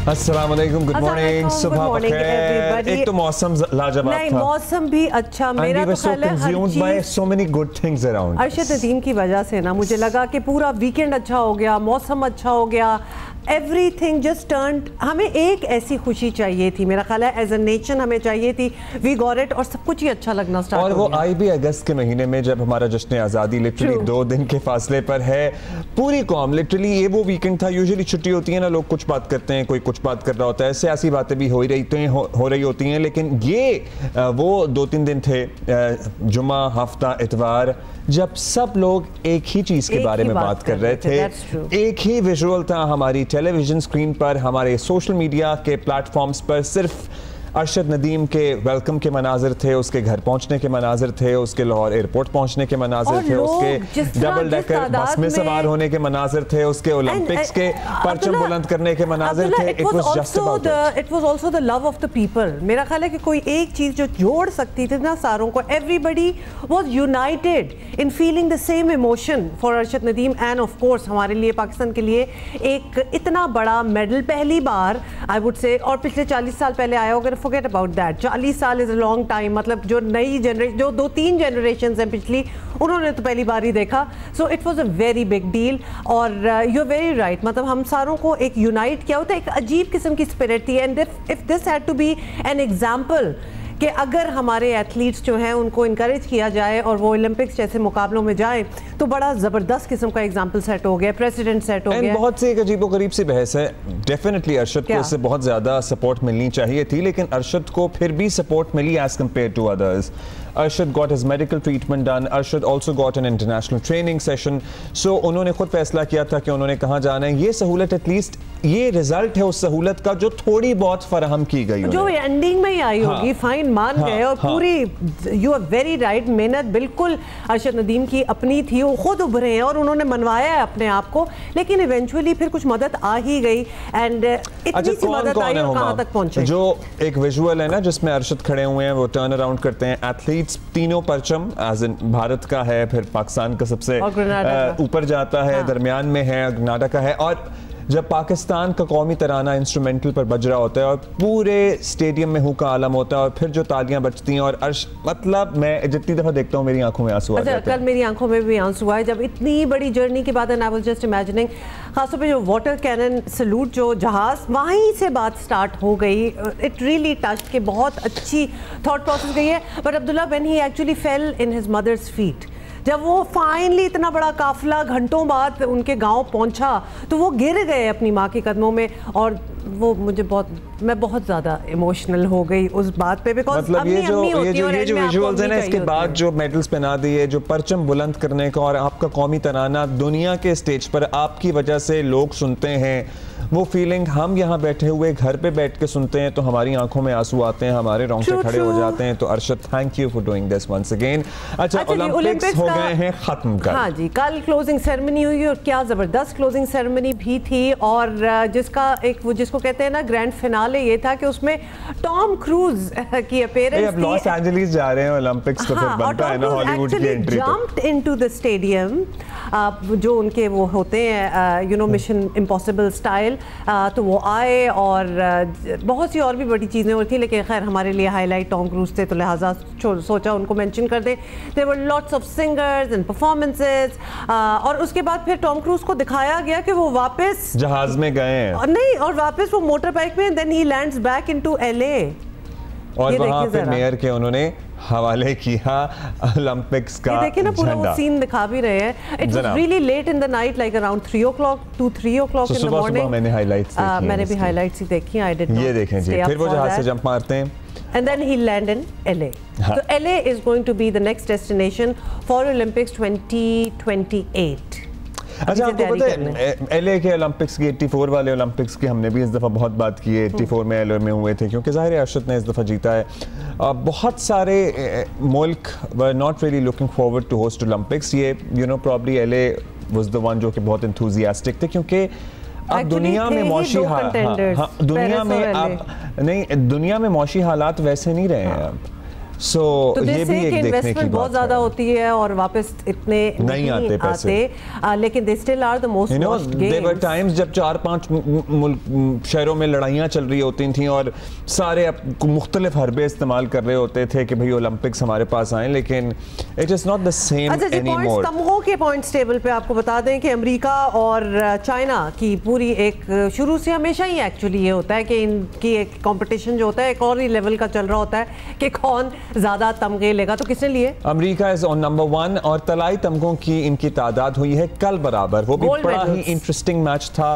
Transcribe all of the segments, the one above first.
अस्सलाम वालेकुम, good morning, सुबह बखैर। एक तो मौसम लाजवाब था। नहीं, मौसम भी अच्छा, मेरा तो ख्याल है हर चीज so many good things around. Arshad Nadeem की वजह से ना मुझे लगा कि पूरा वीकेंड अच्छा हो गया, मौसम अच्छा हो गया, एवरीथिंग जस्ट टर्न्ड। हमें एक ऐसी खुशी चाहिए थी, मेरा ख्याल है एज अ नेशन हमें चाहिए थी, वी गॉट इट, और सब कुछ ही अच्छा लगना स्टार्ट और हो गया। वो आई भी अगस्त के महीने में जब हमारा जश्न आज़ादी लिटरली 2 दिन के फासले पर है। पूरी कौम लिटरली, ये वो वीकेंड था, यूजुअली छुट्टी होती है ना, लोग कुछ बात करते हैं, कोई कुछ बात कर रहा होता है, सियासी बातें भी हो रही होती हैं, लेकिन ये वो 2-3 दिन थे, जुमा, हफ्ता, इतवार, जब सब लोग एक ही चीज़ के बारे में बात कर रहे थे। एक ही विजुअल था हमारी टेलीविजन स्क्रीन पर, हमारे सोशल मीडिया के प्लेटफॉर्म्स पर, सिर्फ अरशद नदीम के वेलकम के मनाजिर थे, उसके घर पहुंचने के मनाजिर थे, उसके लाहौर एयरपोर्ट पहुंचने के मनाजिर थे, उसके डबल डेकर बस में सवार होने के मनाजिर थे, उसके ओलंपिक्स के परचम बुलंद करने के मनाजिर थे। It was just about it was also the love of the people. मेरा ख्याल है कि कोई एक चीज जो जोड़ सकती थी ना सारों को, everybody was United in feeling the same emotion for Arshad Nadeem end of course हमारे लिए, पाकिस्तान के लिए एक इतना बड़ा मेडल पहली बार आई वुड से, और पिछले 40 साल पहले आया होगा, forget about that। 40 साल इज अ लॉन्ग टाइम, मतलब जो नई जनरेशन, जो 2-3 जनरेशन हैं पिछली, उन्होंने तो पहली बार ही देखा। So it was a very big deal, और यू आर वेरी राइट, मतलब हम सारों को एक यूनाइट किया होता है, एक अजीब किस्म की स्पिरिट थी। And if this had to be an example कि अगर हमारे एथलीट्स जो हैं उनको इनकरेज किया जाए और वो ओलंपिक्स जैसे मुकाबलों में जाएं, तो बड़ा ज़बरदस्त किस्म का एग्जाम्पल सेट हो गया, प्रेसिडेंट सेट हो गया। बहुत सी एक अजीबोगरीब सी बहस है। डेफिनेटली अरशद को इससे बहुत ज़्यादा सपोर्ट मिलनी चाहिए थी, लेकिन अरशद को फिर भी सपोर्ट मिली as compared to others. Arshad got his medical treatment done. Arshad also got an international training session. So उन्होंने खुद फैसला किया था कि उन्होंने कहाँ जाना है। ये सहूलत एटलीस्ट ये रिजल्ट है उस सहूलत का जो थोड़ी बहुत फराहम की गई, जो एंडिंग में ही आई होगी। फाइन, मान गए, और पूरी यू आर वेरी राइट, मेहनत बिल्कुल अरशद नदीम की अपनी थी, वो खुद उभरे हैं और उन्होंने मनवाया है अपने आप को, लेकिन इवेंचुअली फिर कुछ मदद आ ही गई। एंड इतनी सी मदद आई और कहाँ तक पहुंचे। जो एक विजुअल है ना जिसमें अरशद खड़े हुए हैं, वो टर्न अराउंड करते हैं, एथलीट्स तीनों परचम एज इन भारत का है, फिर पाकिस्तान का सबसे ऊपर जाता है, दरमियान में है, ग्रेनाडा का है, और जब पाकिस्तान का कौमी तराना इंस्ट्रूमेंटल पर बज रहा होता है और पूरे स्टेडियम में हु का आलम होता है, और फिर जो तालियां बजती हैं, और मतलब मैं जितनी दफ़ा देखता हूँ मेरी आंखों में आंसू आ जाते हैं। कल मेरी आंखों में भी आंसू आए जब इतनी बड़ी जर्नी के बाद, and I was just imagining, खासतौर पे जो वाटर कैनन सलूट, जो जहाज, वहीं से बात स्टार्ट हो गई। इट रियली टच्ड के बहुत अच्छी थॉट प्रोसेस गई है। But Abdullah, when he actually fell in his mother's feet, जब वो फाइनली इतना बड़ा काफिला घंटों बाद उनके गांव पहुंचा, तो वो गिर गए अपनी माँ के कदमों में, और वो मैं बहुत ज़्यादा इमोशनल हो गई उस बात पे, बिकॉज़ मतलब ये जो विजुअल्स है ना, इसके बाद जो मेडल्स पहना दिए, जो परचम बुलंद करने का, और आपका कौमी तराना दुनिया के स्टेज पर आपकी वजह से लोग सुनते हैं, वो फीलिंग हम यहाँ बैठे हुए घर पे बैठ के सुनते हैं तो हमारी आंखों में आंसू आते हैं, हमारे रोंगटे खड़े हो जाते हैं। तो Arshad, thank you for doing this once again. अच्छा, ओलंपिक्स हो गए हैं खत्म कल। हाँ जी, कल क्लोजिंग सेरेमनी हुई, और क्या ज़बरदस्त क्लोजिंग सेरेमनी भी थी, और जिसको कहते हैं ना ग्रैंड फिनाले, ये था कि उसमें टॉम क्रूज की अपीयरेंस थी। अब लॉस एंजलिस जा रहे हैं ओलंपिक्स, तो फिर बनता है ना हॉलीवुड की entry. Jumped into the stadium, जो उनके वो होते हैं you know mission impossible style, तो वो आए, और बहुत सी और भी बड़ी चीज़ें और थी, लेकिन खैर हमारे लिए हाईलाइट टॉम क्रूज थे, तो लिहाजा सोचा उनको मेंशन कर दें। There were lots of singers and performances, और उसके बाद फिर टॉम क्रूज को दिखाया गया कि वो वापस जहाज में गए हैं, और नहीं, और वापस वो मोटर बाइक में, देन ही लैंड्स बैक इनटू LA, और वहाँ पे मेयर के उन्होंने हवाले किया ओलंपिक्स का। देखिए ना, पूरा वो सीन दिखा भी रहे हैं। It was really late in the night, like around 3 o'clock to 3 o'clock in the morning. मैंने हाइलाइट्स देखी, मैंने भी हाइलाइट्स ही देखी। I did not. ये देखें जी, फिर वो जहाज से जंप मारते हैं, and then he land in LA. So LA is going to be the next destination for Olympics 2028. अच्छा, आपको पता है LA के ओलंपिक्स की, 84 वाले ओलंपिक्स की हमने भी इस दफ़ा बहुत बात की है। 84 में LA में हुए थे, क्योंकि ज़ाहिर है अरशद ने इस दफ़ा जीता है। बहुत सारे मुल्क were not really looking forward to host Olympics. ये probably LA was the one जो कि बहुत एंथुसियास्टिक थे, क्योंकि अब दुनिया में मौशी दुनिया में मौशी हालात वैसे नहीं रहे हैं अब। सो ये भी एक देखने की बात बहुत ज्यादा होती है और वापस इतने नहीं आते पैसे, लेकिन they still are the most watched games. There were times जब 4-5 शहरों में लड़ाइयाँ चल रही होती थी और सारे मुख्तलिफ हरबे इस्तेमाल कर रहे होते थे कि भाई ओलंपिक्स हमारे पास आए, लेकिन it is not the same anymore. तमगों के पॉइंट्स टेबल पे आपको बता दें कि अमेरिका और चाइना की पूरी एक शुरू से हमेशा ही एक्चुअली ये होता है कि इनकी एक कंपटीशन जो होता है एक और ही लेवल का चल रहा होता है कि कौन ज्यादा तमगे लेगा। तो किसने लिए? अमेरिका इज ऑन नंबर 1 और तलाई तमगों की इनकी तादाद हुई है कल बराबर। वो भी बड़ा ही इंटरेस्टिंग मैच था,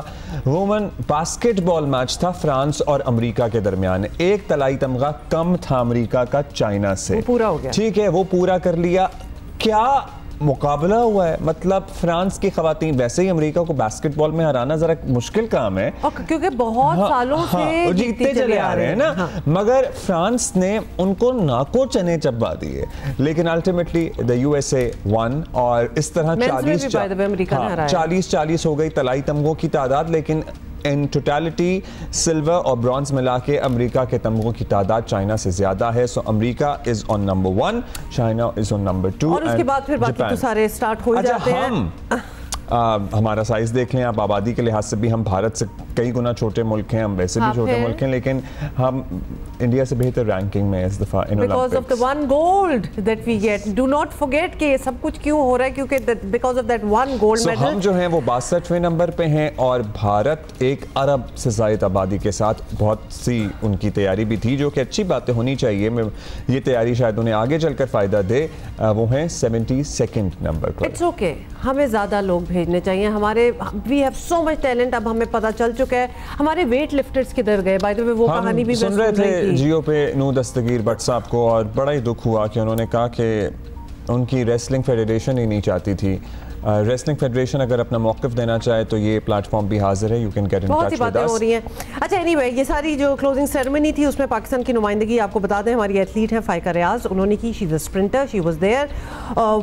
वुमेन बास्केटबॉल मैच था फ्रांस और अमेरिका के दरमियान। एक तलाई तमगा कम था अमेरिका का चाइना से, पूरा हो गया। ठीक है, वो पूरा कर लिया। क्या मुकाबला हुआ है, मतलब फ्रांस की खवातीन, वैसे ही अमेरिका को बास्केटबॉल में हराना जरा मुश्किल काम है क्योंकि बहुत सालों से जीतते चले आ रहे हैं ना, मगर फ्रांस ने उनको नाको चने चबा दिए, लेकिन अल्टीमेटली द यूएसए वन और इस तरह 40-40 हो गई तलाई तमगों की तादाद। लेकिन इन टोटलिटी सिल्वर और ब्रॉन्ज मिला के अमरीका के तमगों की तादाद चाइना से ज्यादा है। So America is on number 1, China is on number 2 और उसके बाद फिर बाकी तो सारे स्टार्ट हो जाते हैं। हमारा साइज देख लें आप, आबादी के लिहाज से भी हम भारत से कई गुना छोटे मुल्क हैं, हम वैसे भी छोटे मुल्क हैं, लेकिन हम इंडिया से बेहतर रैंकिंग में इस दफा in Olympics. Because of the one gold that we get, do not forget कि ये सब कुछ क्यों हो रहा है, क्योंकि because of that one gold medal. हम जो हैं वो 62वें नंबर पे हैं और भारत 1 अरब से ज़ायद आबादी के साथ बहुत सी उनकी तैयारी भी थी, जो कि अच्छी बातें होनी चाहिए। ये तैयारी शायद उन्हें आगे चलकर फ़ायदा दे। वो हैं 72nd नंबर पर। इट्स ओके, हमें ज़्यादा लोग भेजने चाहिए। हमारे we have so much talent, अब हमें पता चल चुका है। हमारे वेट लिफ्टर्स किधर गए? बाय द वे वो कहानी भी सुन रहे थे जियो पे नू दस्तगीर भट्ट साहब को, और बड़ा ही दुख हुआ कि उन्होंने कहा कि उनकी रेसलिंग फेडरेशन ही नहीं चाहती थी। रेसलिंग फेडरेशन अगर अपना मौक़िफ़ देना चाहे तो ये प्लेटफॉर्म भी हाजिर है, you can get in touch with us. बहुत सी बातें हो रही हैं। अच्छा, एनीवे, ये सारी जो क्लोजिंग सेरेमनी थी उसमें पाकिस्तान की नुमाइंदगी आपको बता दें हमारी एथलीट है फाइका रियाज, उन्होंने की। She is a sprinter, she was there,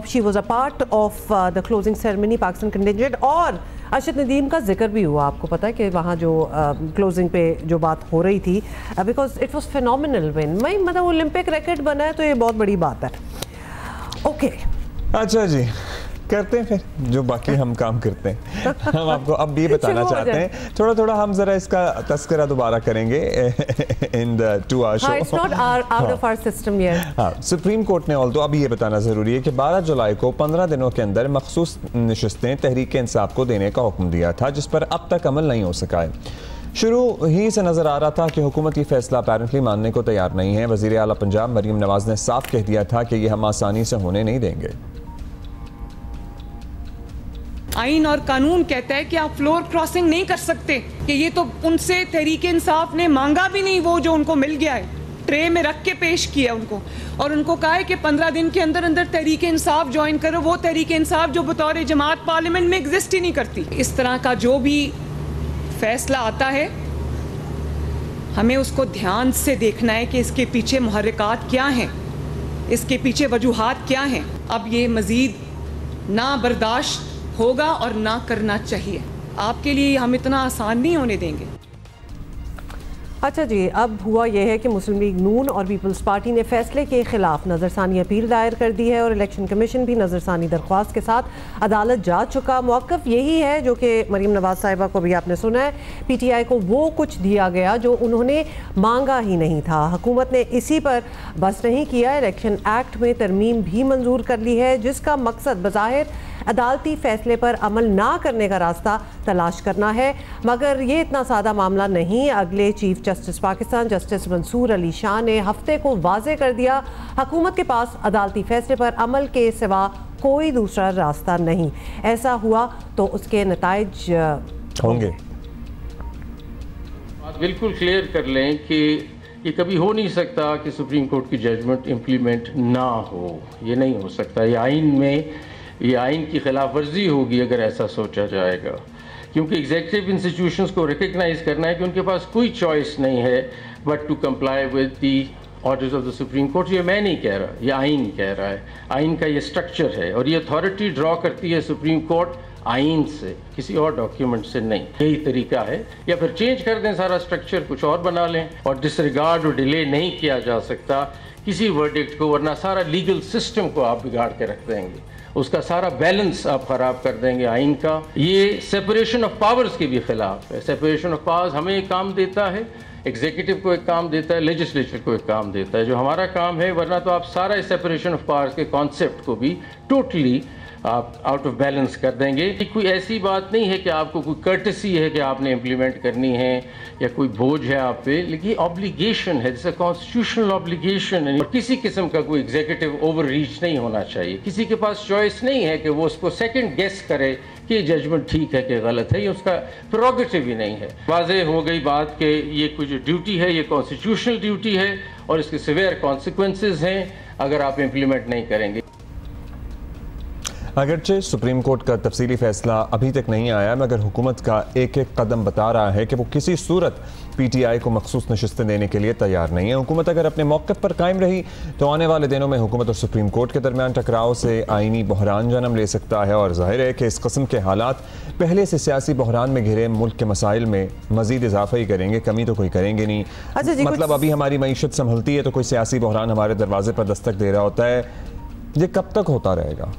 she was a part of the closing ceremony Pakistan contingent. और अर्शद नदीम का जिक्र भी हुआ, आपको पता है कि वहाँ जो क्लोजिंग पे जो बात हो रही थी, because it was phenomenal win. मतलब ओलंपिक रिकॉर्ड बना है तो ये बहुत बड़ी बात है। ओके, अच्छा जी, करते हैं फिर जो बाकी हम काम करते हैं। हम आपको अब ये बताना चाहते हैं, थोड़ा थोड़ा हम जरा इसका तस्करा दोबारा करेंगे in the 2 hour show। It's not out of our system yet। हाँ, सुप्रीम कोर्ट ने ऑल्दो अब ये बताना ज़रूरी है कि 12 जुलाई को 15 दिनों के अंदर मखसूस नशिस्तें तहरीक इंसाफ को देने का हुक्म दिया था, जिस पर अब तक अमल नहीं हो सका है। शुरू ही से नजर आ रहा था कि हुकूमत ये फैसला अपेरेंटली मानने को तैयार नहीं है। वज़ीर आला पंजाब मरीम नवाज ने साफ कह दिया था कि ये हम आसानी से होने नहीं देंगे। आइन और कानून कहता है कि आप फ्लोर क्रॉसिंग नहीं कर सकते, कि ये तो उनसे तहरीक इंसाफ ने मांगा भी नहीं, वो जो उनको मिल गया है ट्रे में रख के पेश किया उनको, और उनको कहा है कि 15 दिन के अंदर अंदर तहरीक इंसाफ ज्वाइन करो। वो तहरीक इंसाफ जो बतौर जमात पार्लियामेंट में एग्जिस्ट ही नहीं करती। इस तरह का जो भी फैसला आता है हमें उसको ध्यान से देखना है कि इसके पीछे मुहर्रिकात क्या हैं, इसके पीछे वजूहात क्या हैं। अब ये मज़ीद ना बर्दाश्त होगा और ना करना चाहिए। आपके लिए हम इतना आसान नहीं होने देंगे। अच्छा जी, अब हुआ यह है कि मुस्लिम लीग नून और पीपल्स पार्टी ने फैसले के खिलाफ नज़रसानी अपील दायर कर दी है और इलेक्शन कमीशन भी नज़रसानी दरख्वास्त के साथ अदालत जा चुका। मौक़िफ़ यही है जो कि मरीम नवाज साहिबा को भी आपने सुना है, PTI को वो कुछ दिया गया जो उन्होंने मांगा ही नहीं था। हुकूमत ने इसी पर बस नहीं किया, इलेक्शन एक्ट में तरमीम भी मंजूर कर ली है, जिसका मकसद बज़ाहिर अदालती फैसले पर अमल ना करने का रास्ता तलाश करना है। मगर ये इतना सादा मामला नहीं। अगले chief justice Pakistan justice Mansoor Ali Shah ने हफ्ते को वाजे कर दिया, हुकूमत के पास अदालती फैसले पर अमल के सिवा कोई दूसरा रास्ता नहीं। ऐसा हुआ तो उसके नताइज होंगे। बिल्कुल क्लियर कर लें कि ये कभी हो नहीं सकता कि सुप्रीम कोर्ट की जजमेंट इम्प्लीमेंट ना हो, ये नहीं हो सकता। ये आइन की खिलाफ वर्जी होगी अगर ऐसा सोचा जाएगा, क्योंकि एग्जीक्यूटिव इंस्टीट्यूशंस को रिकग्नाइज करना है कि उनके पास कोई चॉइस नहीं है but to comply with the orders of the supreme court. ये मैं नहीं कह रहा, ये आइन कह रहा है। आइन का ये स्ट्रक्चर है और ये अथॉरिटी ड्रॉ करती है सुप्रीम कोर्ट आइन से, किसी और डॉक्यूमेंट से नहीं। यही तरीका है, या फिर चेंज कर दें सारा स्ट्रक्चर, कुछ और बना लें। और डिसरिगार्ड और डिले नहीं किया जा सकता किसी वर्डिक्ट को, वरना सारा लीगल सिस्टम को आप बिगाड़ के रख देंगे, उसका सारा बैलेंस आप ख़राब कर देंगे आइन का। ये सेपरेशन ऑफ पावर्स के भी खिलाफ है। सेपरेशन ऑफ पावर्स हमें एक काम देता है, एग्जीक्यूटिव को एक काम देता है, लेजिस्लेचर को एक काम देता है, जो हमारा काम है, वरना तो आप सारा सेपरेशन ऑफ पावर्स के कॉन्सेप्ट को भी टोटली आप आउट ऑफ बैलेंस कर देंगे। कोई ऐसी बात नहीं है कि आपको कोई कर्टसी है कि आपने इम्प्लीमेंट करनी है या कोई बोझ है आप पे, लेकिन ऑब्लिगेशन है, जैसे कॉन्स्टिट्यूशनल ऑब्लिगेशन है। और किसी किस्म का कोई एग्जीक्यूटिव ओवर रीच नहीं होना चाहिए। किसी के पास चॉइस नहीं है कि वो उसको सेकंड गेस करे कि जजमेंट ठीक है कि गलत है, ये उसका प्रोगेटिव ही नहीं है। वाज़ेह हो गई बात कि ये कुछ ड्यूटी है, ये कॉन्स्टिट्यूशनल ड्यूटी है और इसके सिवियर कॉन्सिक्वेंसेस हैं अगर आप इम्प्लीमेंट नहीं करेंगे। अगरचे सुप्रीम कोर्ट का तफसीली फैसला अभी तक नहीं आया, मगर हुकूमत का एक एक कदम बता रहा है कि वो किसी सूरत PTI को मखसूस नशिस्तें देने के लिए तैयार नहीं है। हुकूमत अगर अपने मौक़िफ़ पर कायम रही तो आने वाले दिनों में हुकूमत और सुप्रीम कोर्ट के दरमियान टकराव से आइनी बहरान जन्म ले सकता है, और जाहिर है कि इस कस्म के हालात पहले से सियासी बहरान में घिरे मुल्क के मसाइल में मजीद इजाफा ही करेंगे, कमी तो कोई करेंगे नहीं। मतलब अभी हमारी मईशत संभलती है तो कोई सियासी बहरान हमारे दरवाजे पर दस्तक दे रहा होता है। ये कब तक होता रहेगा?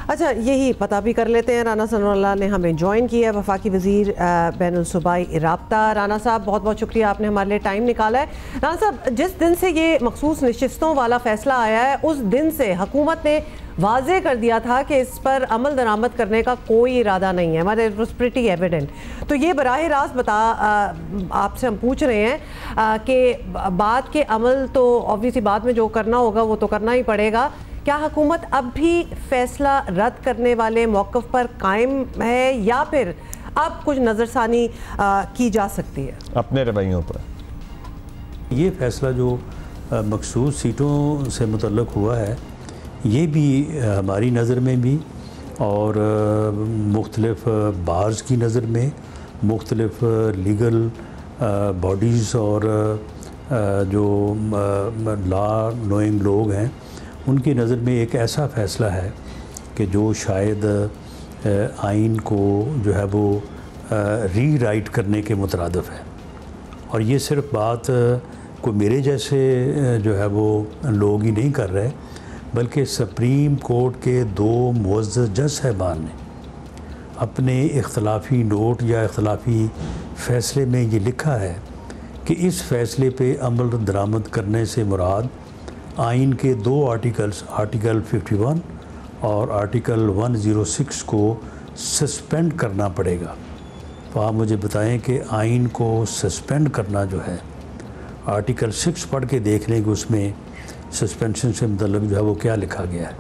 अच्छा, यही पता भी कर लेते हैं। राना सनवाल्लाह ने हमें ज्वाइन किया, वफाकी वज़ीर बैनुल-सूबाई राब्ता। राना साहब, बहुत बहुत शुक्रिया, आपने हमारे लिए टाइम निकाला है। राना साहब, जिस दिन से ये मखसूस नशिस्तों वाला फ़ैसला आया है, उस दिन से हुकूमत ने वाज़े कर दिया था कि इस पर अमल दरामद करने का कोई इरादा नहीं है। हमारे इट वॉज प्रिटी एविडेंट। तो ये बराह रास्त आपसे हम पूछ रहे हैं कि बाद के अमल तो ऑब्वियसली बाद में जो करना होगा वो तो करना ही पड़ेगा। क्या हुकूमत अब भी फैसला रद्द करने वाले मौक़िफ़ पर कायम है या फिर अब कुछ नज़रसानी की जा सकती है अपने रवैयों पर? ये फैसला जो मखसूस सीटों से मुतल्लक हुआ है, ये भी हमारी नज़र में भी और मुख्तलिफ बार्स की नज़र में, मुख्तलिफ लीगल बॉडीज़ और जो लॉ नोइंग लोग हैं उनकी नज़र में एक ऐसा फ़ैसला है कि जो शायद आइन को जो है वो रीराइट करने के मुतरादिफ है। और ये सिर्फ बात कोई मेरे जैसे जो है वो लोग ही नहीं कर रहे, बल्कि सुप्रीम कोर्ट के 2 मुअज़्ज़ज़ जज साहिबान ने अपने इख्तलाफी नोट या इख्तलाफी फ़ैसले में ये लिखा है कि इस फ़ैसले पे अमल दरामद करने से मुराद आइन के 2 आर्टिकल्स, आर्टिकल 51 और आर्टिकल 106 को सस्पेंड करना पड़ेगा। तो आप मुझे बताएं कि आइन को सस्पेंड करना जो है, आर्टिकल 6 पढ़ के देख लें कि उसमें सस्पेंशन से मतलब जो है वो क्या लिखा गया है।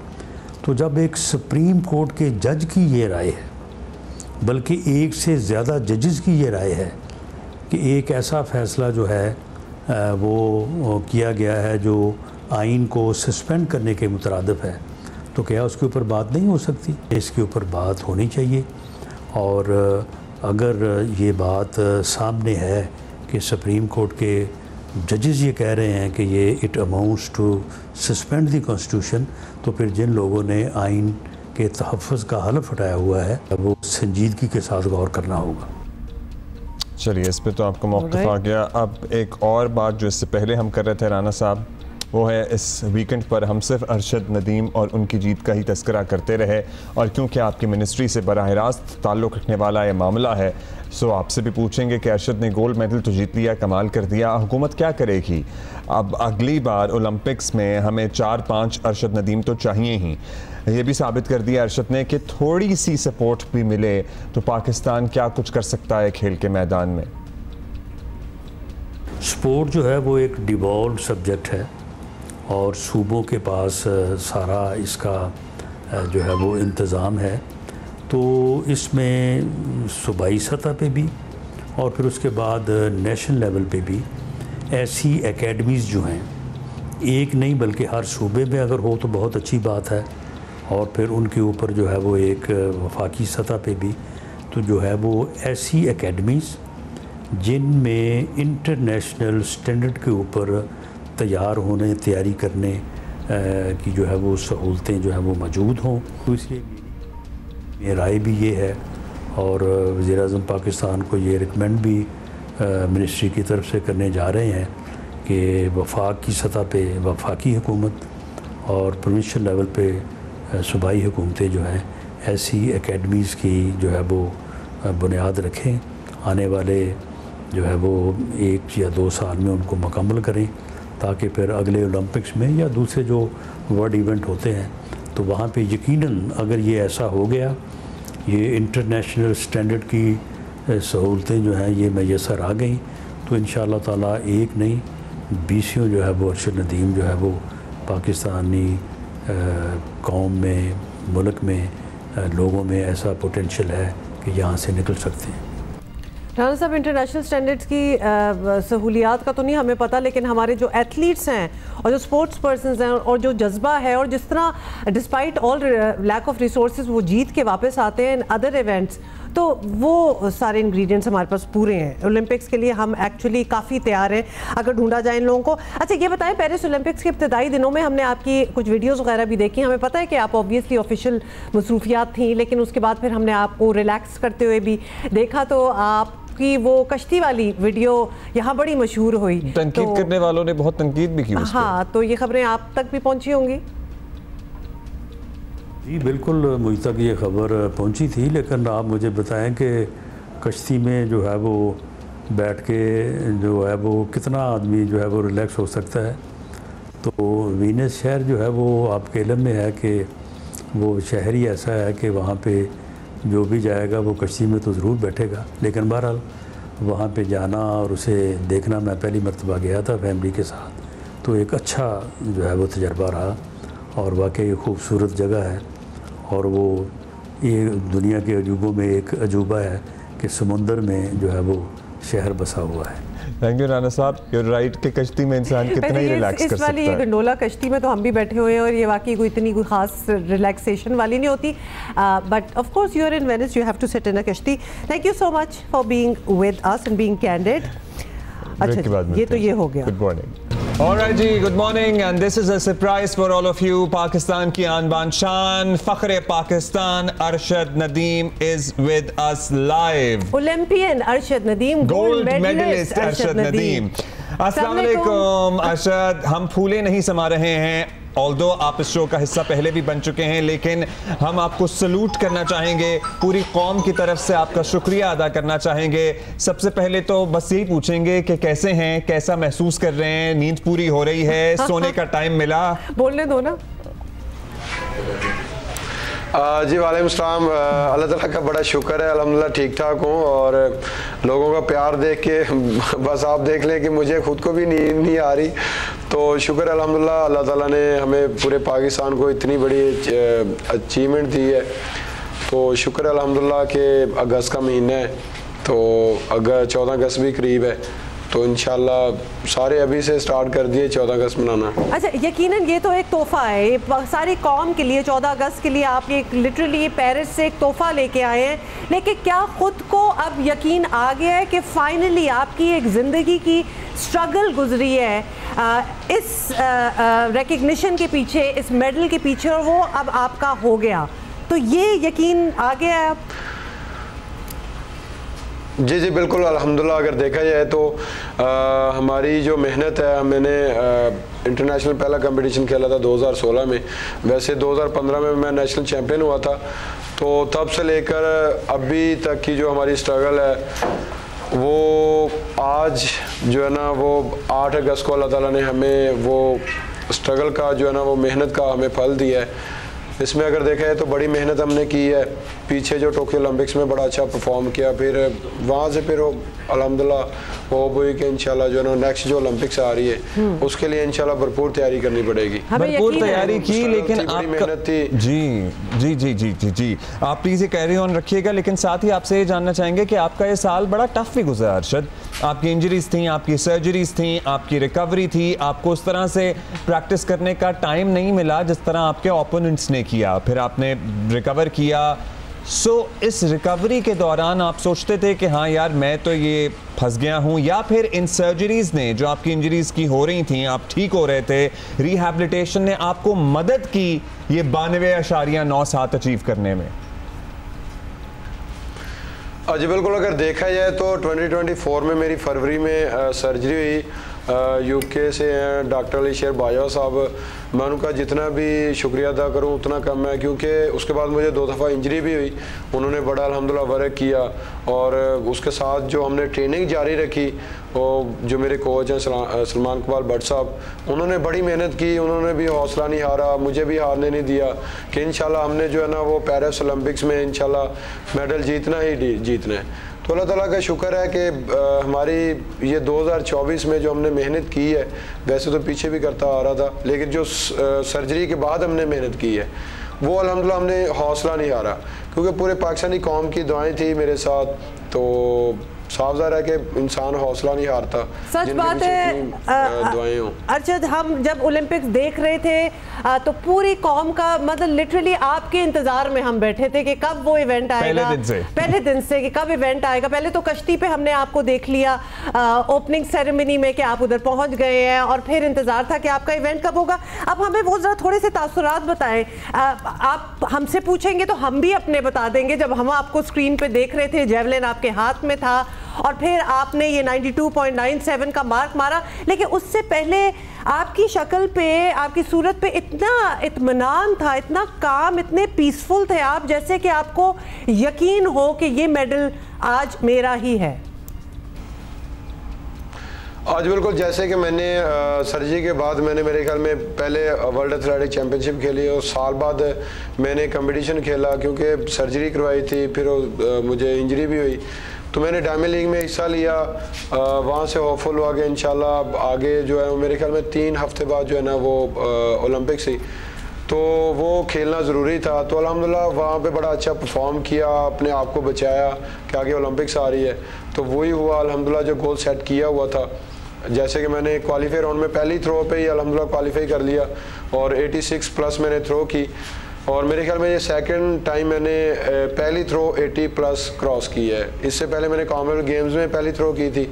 तो जब एक सुप्रीम कोर्ट के जज की ये राय है, बल्कि एक से ज़्यादा जजेस की ये राय है कि एक ऐसा फ़ैसला जो है वो किया गया है जो आइन को सस्पेंड करने के मुतरादिफ है, तो क्या उसके ऊपर बात नहीं हो सकती? इसके ऊपर बात होनी चाहिए। और अगर ये बात सामने है कि सुप्रीम कोर्ट के जजेस ये कह रहे हैं कि ये it amounts to suspend the constitution, तो फिर जिन लोगों ने आइन के तहफ़्फ़ुज़ का हलफ उठाया हुआ है वो संजीदगी के साथ गौर करना होगा। चलिए, इस पे तो आपको मौक़िफ़ आ गया। अब एक और बात जो इससे पहले हम कर रहे थे राना साहब, वो है इस वीकेंड पर हम सिर्फ अरशद नदीम और उनकी जीत का ही तस्करा करते रहे, और क्योंकि आपकी मिनिस्ट्री से बराह रास्त ताल्लुक़ रखने वाला ये मामला है, सो आपसे भी पूछेंगे कि अरशद ने गोल्ड मेडल तो जीत लिया, कमाल कर दिया, हुकूमत क्या करेगी? अब अगली बार ओलंपिक्स में हमें 4-5 अरशद नदीम तो चाहिए ही। ये भी साबित कर दिया अरशद ने कि थोड़ी सी सपोर्ट भी मिले तो पाकिस्तान क्या कुछ कर सकता है खेल के मैदान में। स्पोर्ट जो है वो एक डिवॉल्व सब्जेक्ट है और सूबों के पास सारा इसका जो है वो इंतज़ाम है। तो इसमें सूबाई सतह पे भी और फिर उसके बाद नेशनल लेवल पे भी ऐसी एकेडमीज़ जो हैं, एक नहीं बल्कि हर सूबे में अगर हो तो बहुत अच्छी बात है, और फिर उनके ऊपर जो है वो एक वफाकी सतह पे भी तो जो है वो ऐसी एकेडमीज़ जिनमें इंटरनेशनल स्टैंडर्ड के ऊपर तैयार होने, तैयारी करने की जो है वो सहूलतें जो है वो मौजूद हों। तो इसलिए मेरी राय भी ये है, और वज़ीर-ए-आज़म पाकिस्तान को ये रिकमेंड भी मिनिस्ट्री की तरफ से करने जा रहे हैं कि वफाक की सतह पे वफाकी हुकूमत और प्रोविंशियल लेवल पे सूबाई हुकूमतें जो हैं ऐसी एकेडमीज़ की जो है वो बुनियाद रखें, आने वाले जो है वो 1 या 2 साल में उनको मुकम्मल करें, ताकि फिर अगले ओलंपिक्स में या दूसरे जो वर्ल्ड इवेंट होते हैं तो वहाँ पे यकीनन अगर ये ऐसा हो गया, ये इंटरनेशनल स्टैंडर्ड की सहूलतें जो हैं ये मैसर आ गई, तो इंशाअल्लाह ताला एक नहीं 20 जो है वो अरशद नदीम जो है वो पाकिस्तानी कौम में, मुल्क में, लोगों में ऐसा पोटेंशियल है कि यहाँ से निकल सकते हैं। राना साहब, इंटरनेशनल स्टैंडर्ड्स की सहूलियात का तो नहीं हमें पता, लेकिन हमारे जो एथलीट्स हैं और जो स्पोर्ट्स पर्सनस हैं और जो जज्बा है और जिस तरह despite all lack of resources वो जीत के वापस आते हैं इन अदर इवेंट्स, तो वो सारे इंग्रेडिएंट्स हमारे पास पूरे हैं। ओलंपिक्स के लिए हम एक्चुअली काफ़ी तैयार हैं अगर ढूंढा जाए इन लोगों को। अच्छा ये बताएं, पेरिस ओलंपिक्स के इब्तदाई दिनों में हमने आपकी कुछ वीडियोस वगैरह भी देखी, हमें पता है कि आप ऑब्वियसली ऑफिशियल मसरूफियात थी, लेकिन उसके बाद फिर हमने आपको रिलैक्स करते हुए भी देखा, तो आप की वो कश्ती वाली वीडियो यहाँ बड़ी मशहूर हुई। तनकीद करने वालों ने बहुत तनकीद भी की उस पर। हाँ, तो ये खबरें आप तक भी पहुँची होंगी? जी बिल्कुल, मुझ तक ये खबर पहुंची थी, लेकिन आप मुझे बताएं कि कश्ती में जो है वो बैठ के जो है वो कितना आदमी जो है वो रिलैक्स हो सकता है। तो वीनस शहर जो है वो आपके इल्म में है कि वो शहर ही ऐसा है कि वहाँ पे जो भी जाएगा वो कश्ती में तो ज़रूर बैठेगा, लेकिन बहरहाल वहाँ पे जाना और उसे देखना, मैं पहली मरतबा गया था फैमिली के साथ, तो एक अच्छा जो है वो तजर्बा रहा और वाकई खूबसूरत जगह है और वो ये दुनिया के अजूबों में एक अजूबा है कि समुंदर में जो है वो शहर बसा हुआ है। थैंक यू राना साहब, यू राइट कि कश्ती में इंसान कितना ही रिलैक्स कर सकता है। इस वाली ये गंडोला कश्ती में तो हम भी बैठे हुए हैं और ये वाकई कोई इतनी कोई खास रिलैक्सेशन वाली नहीं होती, but of course you are in Venice, you have to sit in a कश्ती। Thank you so much for being with us and being candid. अच्छा ये तो ये हो गया। Good morning. Alright जी, good morning and this is a surprise for all of you. Pakistan की आन बान शान, फख्रे Pakistan Arshad Nadeem is with us live. Olympian Arshad Nadeem, gold medallist Arshad Nadeem. अस्सलाम वालेकुम अरशद, हम फूले नहीं समा रहे हैं, ऑल्दो आप इस शो का हिस्सा पहले भी बन चुके हैं, लेकिन हम आपको सलूट करना चाहेंगे, पूरी कौम की तरफ से आपका शुक्रिया अदा करना चाहेंगे। सबसे पहले तो बस यही पूछेंगे कि कैसे हैं, कैसा महसूस कर रहे हैं, नींद पूरी हो रही है, सोने का टाइम मिला? बोलने दो ना। जी वालेकुम सलाम, अल्लाह ताला का बड़ा शुक्र है, अल्हम्दुलिल्लाह ठीक ठाक हूँ और लोगों का प्यार देख के बस आप देख लें कि मुझे खुद को भी नींद नहीं आ रही। तो शुक्र है अल्हम्दुलिल्लाह, अल्लाह ताला ने हमें पूरे पाकिस्तान को इतनी बड़ी अचीवमेंट दी है। तो शुक्र है अल्हम्दुलिल्लाह कि अगस्त का महीना है, तो 14 अगस्त भी करीब है, तो इंशाल्लाह सारे अभी से स्टार्ट कर दिए 14 अगस्त मनाना। अच्छा, यकीनन ये तो एक तोहफा है सारी कौम के लिए। 14 अगस्त के लिए आप ये लिटरली पेरिस से एक तोहफा लेके आए हैं, लेकिन क्या खुद को अब यकीन आ गया है कि फाइनली आपकी एक ज़िंदगी की स्ट्रगल गुजरी है इस रिकग्निशन के पीछे, इस मेडल के पीछे, और वो अब आपका हो गया, तो ये यकीन आ गया है अब? जी जी बिल्कुल, अल्हम्दुलिल्लाह अगर देखा जाए तो हमारी जो मेहनत है, मैंने इंटरनेशनल पहला कंपटीशन खेला था 2016 में, वैसे 2015 में मैं नेशनल चैम्पियन हुआ था। तो तब से लेकर अभी तक की जो हमारी स्ट्रगल है वो आज जो है ना वो 8 अगस्त को अल्लाह ताला ने हमें वो स्ट्रगल का जो है ना वो मेहनत का हमें फल दिया है। इसमें अगर देखा है तो बड़ी मेहनत हमने की है, पीछे जो टोक्यो ओलंपिक्स में बड़ा अच्छा परफॉर्म किया, फिर वहाँ से फिर अल्हम्दुलिल्लाह होप हुई कि इंशाल्लाह जो है ना नेक्स्ट जो ओलंपिक्स आ रही है उसके लिए इंशाल्लाह भरपूर तैयारी करनी पड़ेगी। भरपूर तैयारी की, लेकिन आपका मेहनत थी। जी जी जी जी जी जी आप प्लीज़ ये कैरी ऑन रखिएगा, लेकिन साथ ही आपसे ये जानना चाहेंगे कि आपका ये साल बड़ा टफ भी गुजरा अरशद। आपकी इंजरीज थी, आपकी सर्जरीज थी, आपकी रिकवरी थी, आपको उस तरह से प्रैक्टिस करने का टाइम नहीं मिला जिस तरह आपके ओपोनेंट्स ने किया, फिर आपने रिकवर किया। इस रिकवरी के दौरान आप सोचते थे कि हाँ यार मैं तो ये फंस गया हूँ, या फिर इन सर्जरीज ने जो आपकी इंजरीज की हो रही थी, आप ठीक हो रहे थे, रिहैबिलिटेशन ने आपको मदद की ये 92.97 अचीव करने में? जी बिल्कुल, अगर देखा जाए तो 2024 में मेरी फरवरी में सर्जरी हुई यूके से हैं, डॉक्टर अली शेर बाजवा साहब, मैं उनका जितना भी शुक्रिया अदा करूं उतना कम है, क्योंकि उसके बाद मुझे 2 दफ़ा इंजरी भी हुई। उन्होंने बड़ा अल्हम्दुलिल्लाह वर्क किया और उसके साथ जो हमने ट्रेनिंग जारी रखी, और जो मेरे कोच हैं सलमान इकबाल भट्ट साहब, उन्होंने बड़ी मेहनत की, उन्होंने भी हौसला नहीं हारा, मुझे भी हारने नहीं दिया कि इंशाल्लाह हमने जो है ना वो पेरिस ओलंपिक्स में इंशाल्लाह मेडल जीतना ही जीतना है। तो अल्लाह ताला का शुक्र है कि हमारी ये 2024 में जो हमने मेहनत की है, वैसे तो पीछे भी करता आ रहा था, लेकिन जो सर्जरी के बाद हमने मेहनत की है वो अल्हम्दुलिल्लाह हमने हौसला नहीं हारा, क्योंकि पूरे पाकिस्तानी कौम की दुआएं थी मेरे साथ। तो साफ ज़ाहिर है कि इंसान हौसला नहीं हारता। सच बात है दुआएं हो। अरशद, हम जब ओलंपिक्स देख रहे थे तो पूरी कौम का मतलब लिटरली आपके इंतजार में हम बैठे थे कि कब वो इवेंट आएगा, पहले दिन से कि कब इवेंट आएगा। पहले तो कश्ती पे हमने आपको देख लिया ओपनिंग सेरेमनी में कि आप उधर पहुंच गए हैं, और फिर इंतजार था कि आपका इवेंट कब होगा। अब हमें वो जरा थोड़े से तासुरात बताएं। आप हमसे पूछेंगे तो हम भी अपने बता देंगे। जब हम आपको स्क्रीन पे देख रहे थे, जेवलिन आपके हाथ में था और फिर आपने ये 92.97 का मार्क मारा, लेकिन उससे पहले आपकी शक्ल पे, आपकी सूरत पे इतना इत्मीनान था, इतना काम, इतने पीसफुल थे आप, जैसे कि आपको यकीन हो कि ये मेडल आज मेरा ही है। आज बिल्कुल जैसे कि मैंने सर्जरी के बाद मैंने मेरे ख्याल में पहले वर्ल्ड एथलेटिक चैम्पियनशिप खेली और साल बाद मैंने कंपटीशन खेला, क्योंकि सर्जरी करवाई थी, फिर मुझे इंजरी भी हुई। तो मैंने डायमंड लीग में हिस्सा लिया, वहाँ से होपफुल हुआ कि इंशाल्लाह आगे जो है मेरे ख्याल में 3 हफ्ते बाद जो है ना वो ओलंपिक्स ही, तो वो खेलना ज़रूरी था। तो अल्हम्दुलिल्लाह वहाँ पे बड़ा अच्छा परफॉर्म किया, अपने आप को बचाया कि आगे ओलंपिक्स आ रही है। तो वही हुआ अल्हम्दुलिल्लाह जो गोल सेट किया हुआ था। जैसे कि मैंने क्वालिफाई राउंड में पहली थ्रो पे ही अल्हम्दुलिल्लाह क्वालिफाई कर लिया और 86 प्लस मैंने थ्रो की, और मेरे ख्याल में ये सेकंड टाइम मैंने पहली थ्रो 80 प्लस क्रॉस की है। इससे पहले मैंने कॉमनवेल्थ गेम्स में पहली थ्रो की थी,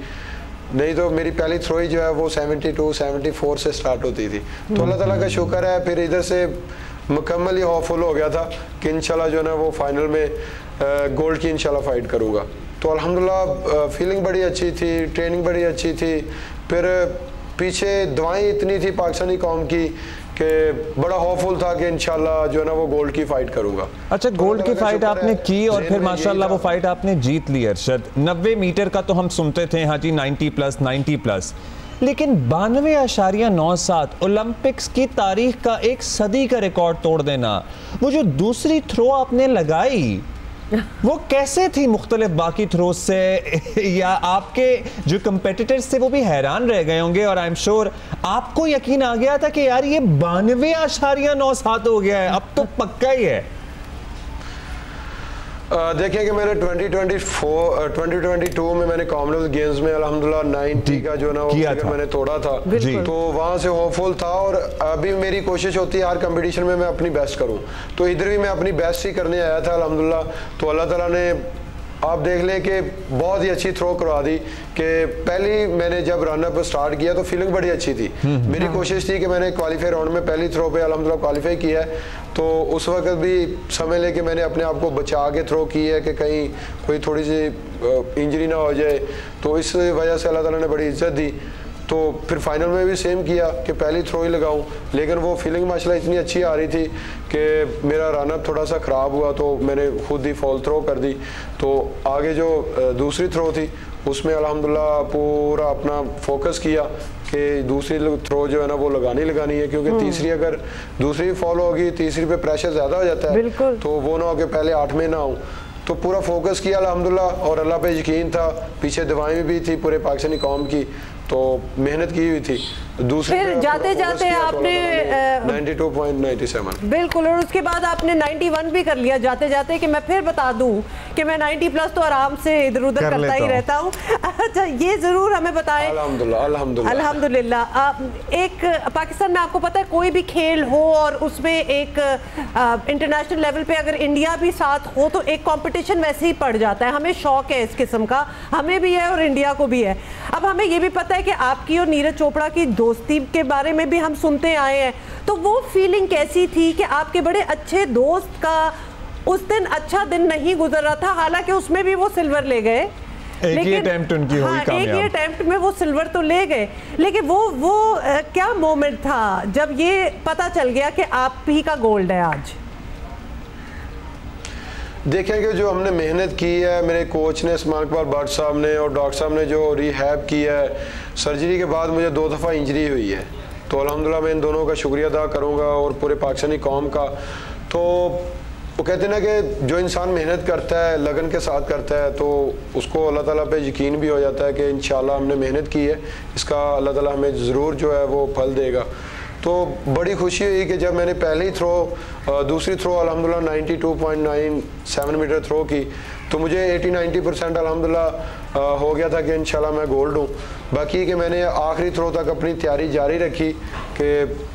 नहीं तो मेरी पहली थ्रो ही जो है वो 72-74 से स्टार्ट होती थी। तो अल्लाह ताला का शुक्र है, फिर इधर से मुकम्मल ही होपफुल हो गया था कि इंशाल्लाह जो है ना वो फाइनल में गोल्ड की इंशाल्लाह फाइट करूँगा। तो अल्हम्दुलिल्लाह फीलिंग बड़ी अच्छी थी, ट्रेनिंग बड़ी अच्छी थी, फिर पीछे दुआएं इतनी थी पाकिस्तानी कौम की कि बड़ा होपफुल था कि इंशाल्लाह जो है ना वो गोल्ड की फाइट करूंगा। अच्छा, गोल्ड की फाइट आपने की और फिर माशाल्लाह वो फाइट आपने जीत ली। अरशद, 90 मीटर का तो हम सुनते थे, हाँ जी 90 प्लस, लेकिन 92.97 ओलंपिक्स की तारीख का एक सदी का रिकॉर्ड तोड़ देना, वो जो दूसरी थ्रो आपने लगाई वो कैसे थी मुख्तलिफ बाकी थ्रो से, या आपके जो कंपेटिटर्स थे वो भी हैरान रह गए होंगे, और आई एम श्योर आपको यकीन आ गया था कि यार ये 92.97 हो गया है, अब तो पक्का ही है। देखिए कि मैंने 2022 में मैंने कॉमनवेल्थ गेम्स में अल्हम्दुलिल्लाह 90 का जो ना वो मैंने तोड़ा था, तो वहाँ से होपफुल था, और अभी मेरी कोशिश होती है हर कंपटीशन में मैं अपनी बेस्ट करूँ। तो इधर भी मैं अपनी बेस्ट ही करने आया था अल्हम्दुलिल्लाह। तो अल्लाह ताला ने आप देख लें कि बहुत ही अच्छी थ्रो करवा दी कि पहली मैंने जब रनअप स्टार्ट किया तो फीलिंग बड़ी अच्छी थी। मेरी कोशिश थी कि मैंने क्वालिफाई राउंड में पहली थ्रो पे अल्हम्दुलिल्लाह क्वालिफाई किया है, तो उस वक्त भी समझ लें कि मैंने अपने आप को बचा के थ्रो की है कि कहीं कोई थोड़ी सी इंजरी ना हो जाए। तो इस वजह से अल्लाह ताला ने बड़ी इज्जत दी। तो फिर फाइनल में भी सेम किया कि पहली थ्रो ही लगाऊं, लेकिन वो फीलिंग माशाल्लाह इतनी अच्छी आ रही थी कि मेरा रनअप थोड़ा सा ख़राब हुआ, तो मैंने खुद ही फॉल थ्रो कर दी। तो आगे जो दूसरी थ्रो थी उसमें अल्हम्दुलिल्लाह पूरा अपना फोकस किया कि दूसरी थ्रो जो है ना वो लगानी है, क्योंकि तीसरी अगर दूसरी फॉल होगी, तीसरी पे प्रेशर ज़्यादा हो जाता है, तो वो ना हो कि पहले 8 में ना आऊँ। तो पूरा फोकस किया अल्हम्दुलिल्लाह, और अल्लाह पे यकीन था, पीछे दुआएं भी थी पूरे पाकिस्तानी कौम की, तो मेहनत की हुई थी। दूसरी फिर जाते जाते आपने 92.97 बिल्कुल, और उसके बाद आपने 91 भी कर लिया जाते जाते, कि मैं फिर बता दूं कि मैं 90 प्लस तो आराम से इधर उधर करता ही रहता हूं। अच्छा, ये जरूर हमें बताएं। अल्हम्दुलिल्लाह एक पाकिस्तान में आपको पता है कोई भी खेल हो और उसमें एक इंटरनेशनल लेवल पे अगर इंडिया भी साथ हो तो एक कंपटीशन वैसे ही पड़ जाता है। हमें शौक है इस किस्म का, हमें भी है और इंडिया को भी है। अब हमें ये भी पता है कि आपकी और नीरज चोपड़ा की दोस्ती के बारे में भी हम सुनते आए हैं, तो वो फीलिंग कैसी थी कि आपके बड़े अच्छे दोस्त का उस दिन अच्छा दिन नहीं गुजर रहा था, हालांकि उसमें भी वो सिल्वर ले गए, एक ही अटेम्प्ट उनकी हुई कामयाब। एक ही अटेम्प्ट में वो सिल्वर तो ले गए, लेकिन वो क्या मोमेंट था जब ये पता चल गया कि आप ही का गोल्ड है आज? देखें कि जो हमने मेहनत की है, मेरे कोच ने उस्मान इकबाल भट्ट साहब ने और डॉक्टर साहब ने जो रिहैब की है, सर्जरी के बाद मुझे 2 दफ़ा इंजरी हुई है, तो अल्हम्दुलिल्लाह मैं इन दोनों का शुक्रिया अदा करूँगा और पूरे पाकिस्तानी कौम का। तो वो कहते हैं ना कि जो इंसान मेहनत करता है, लगन के साथ करता है, तो उसको अल्लाह ताला पे यकीन भी हो जाता है कि इंशाल्लाह हमने मेहनत की है, इसका अल्लाह ताला हमें ज़रूर जो है वो फल देगा। तो बड़ी खुशी हुई कि जब मैंने पहली दूसरी थ्रो अल्हम्दुलिल्लाह 92.97 मीटर थ्रो की, तो मुझे 80-90% अल्हम्दुलिल्लाह हो गया था कि इंशाल्लाह मैं गोल्ड हूँ। बाकी कि मैंने आखिरी थ्रो तक अपनी तैयारी जारी रखी कि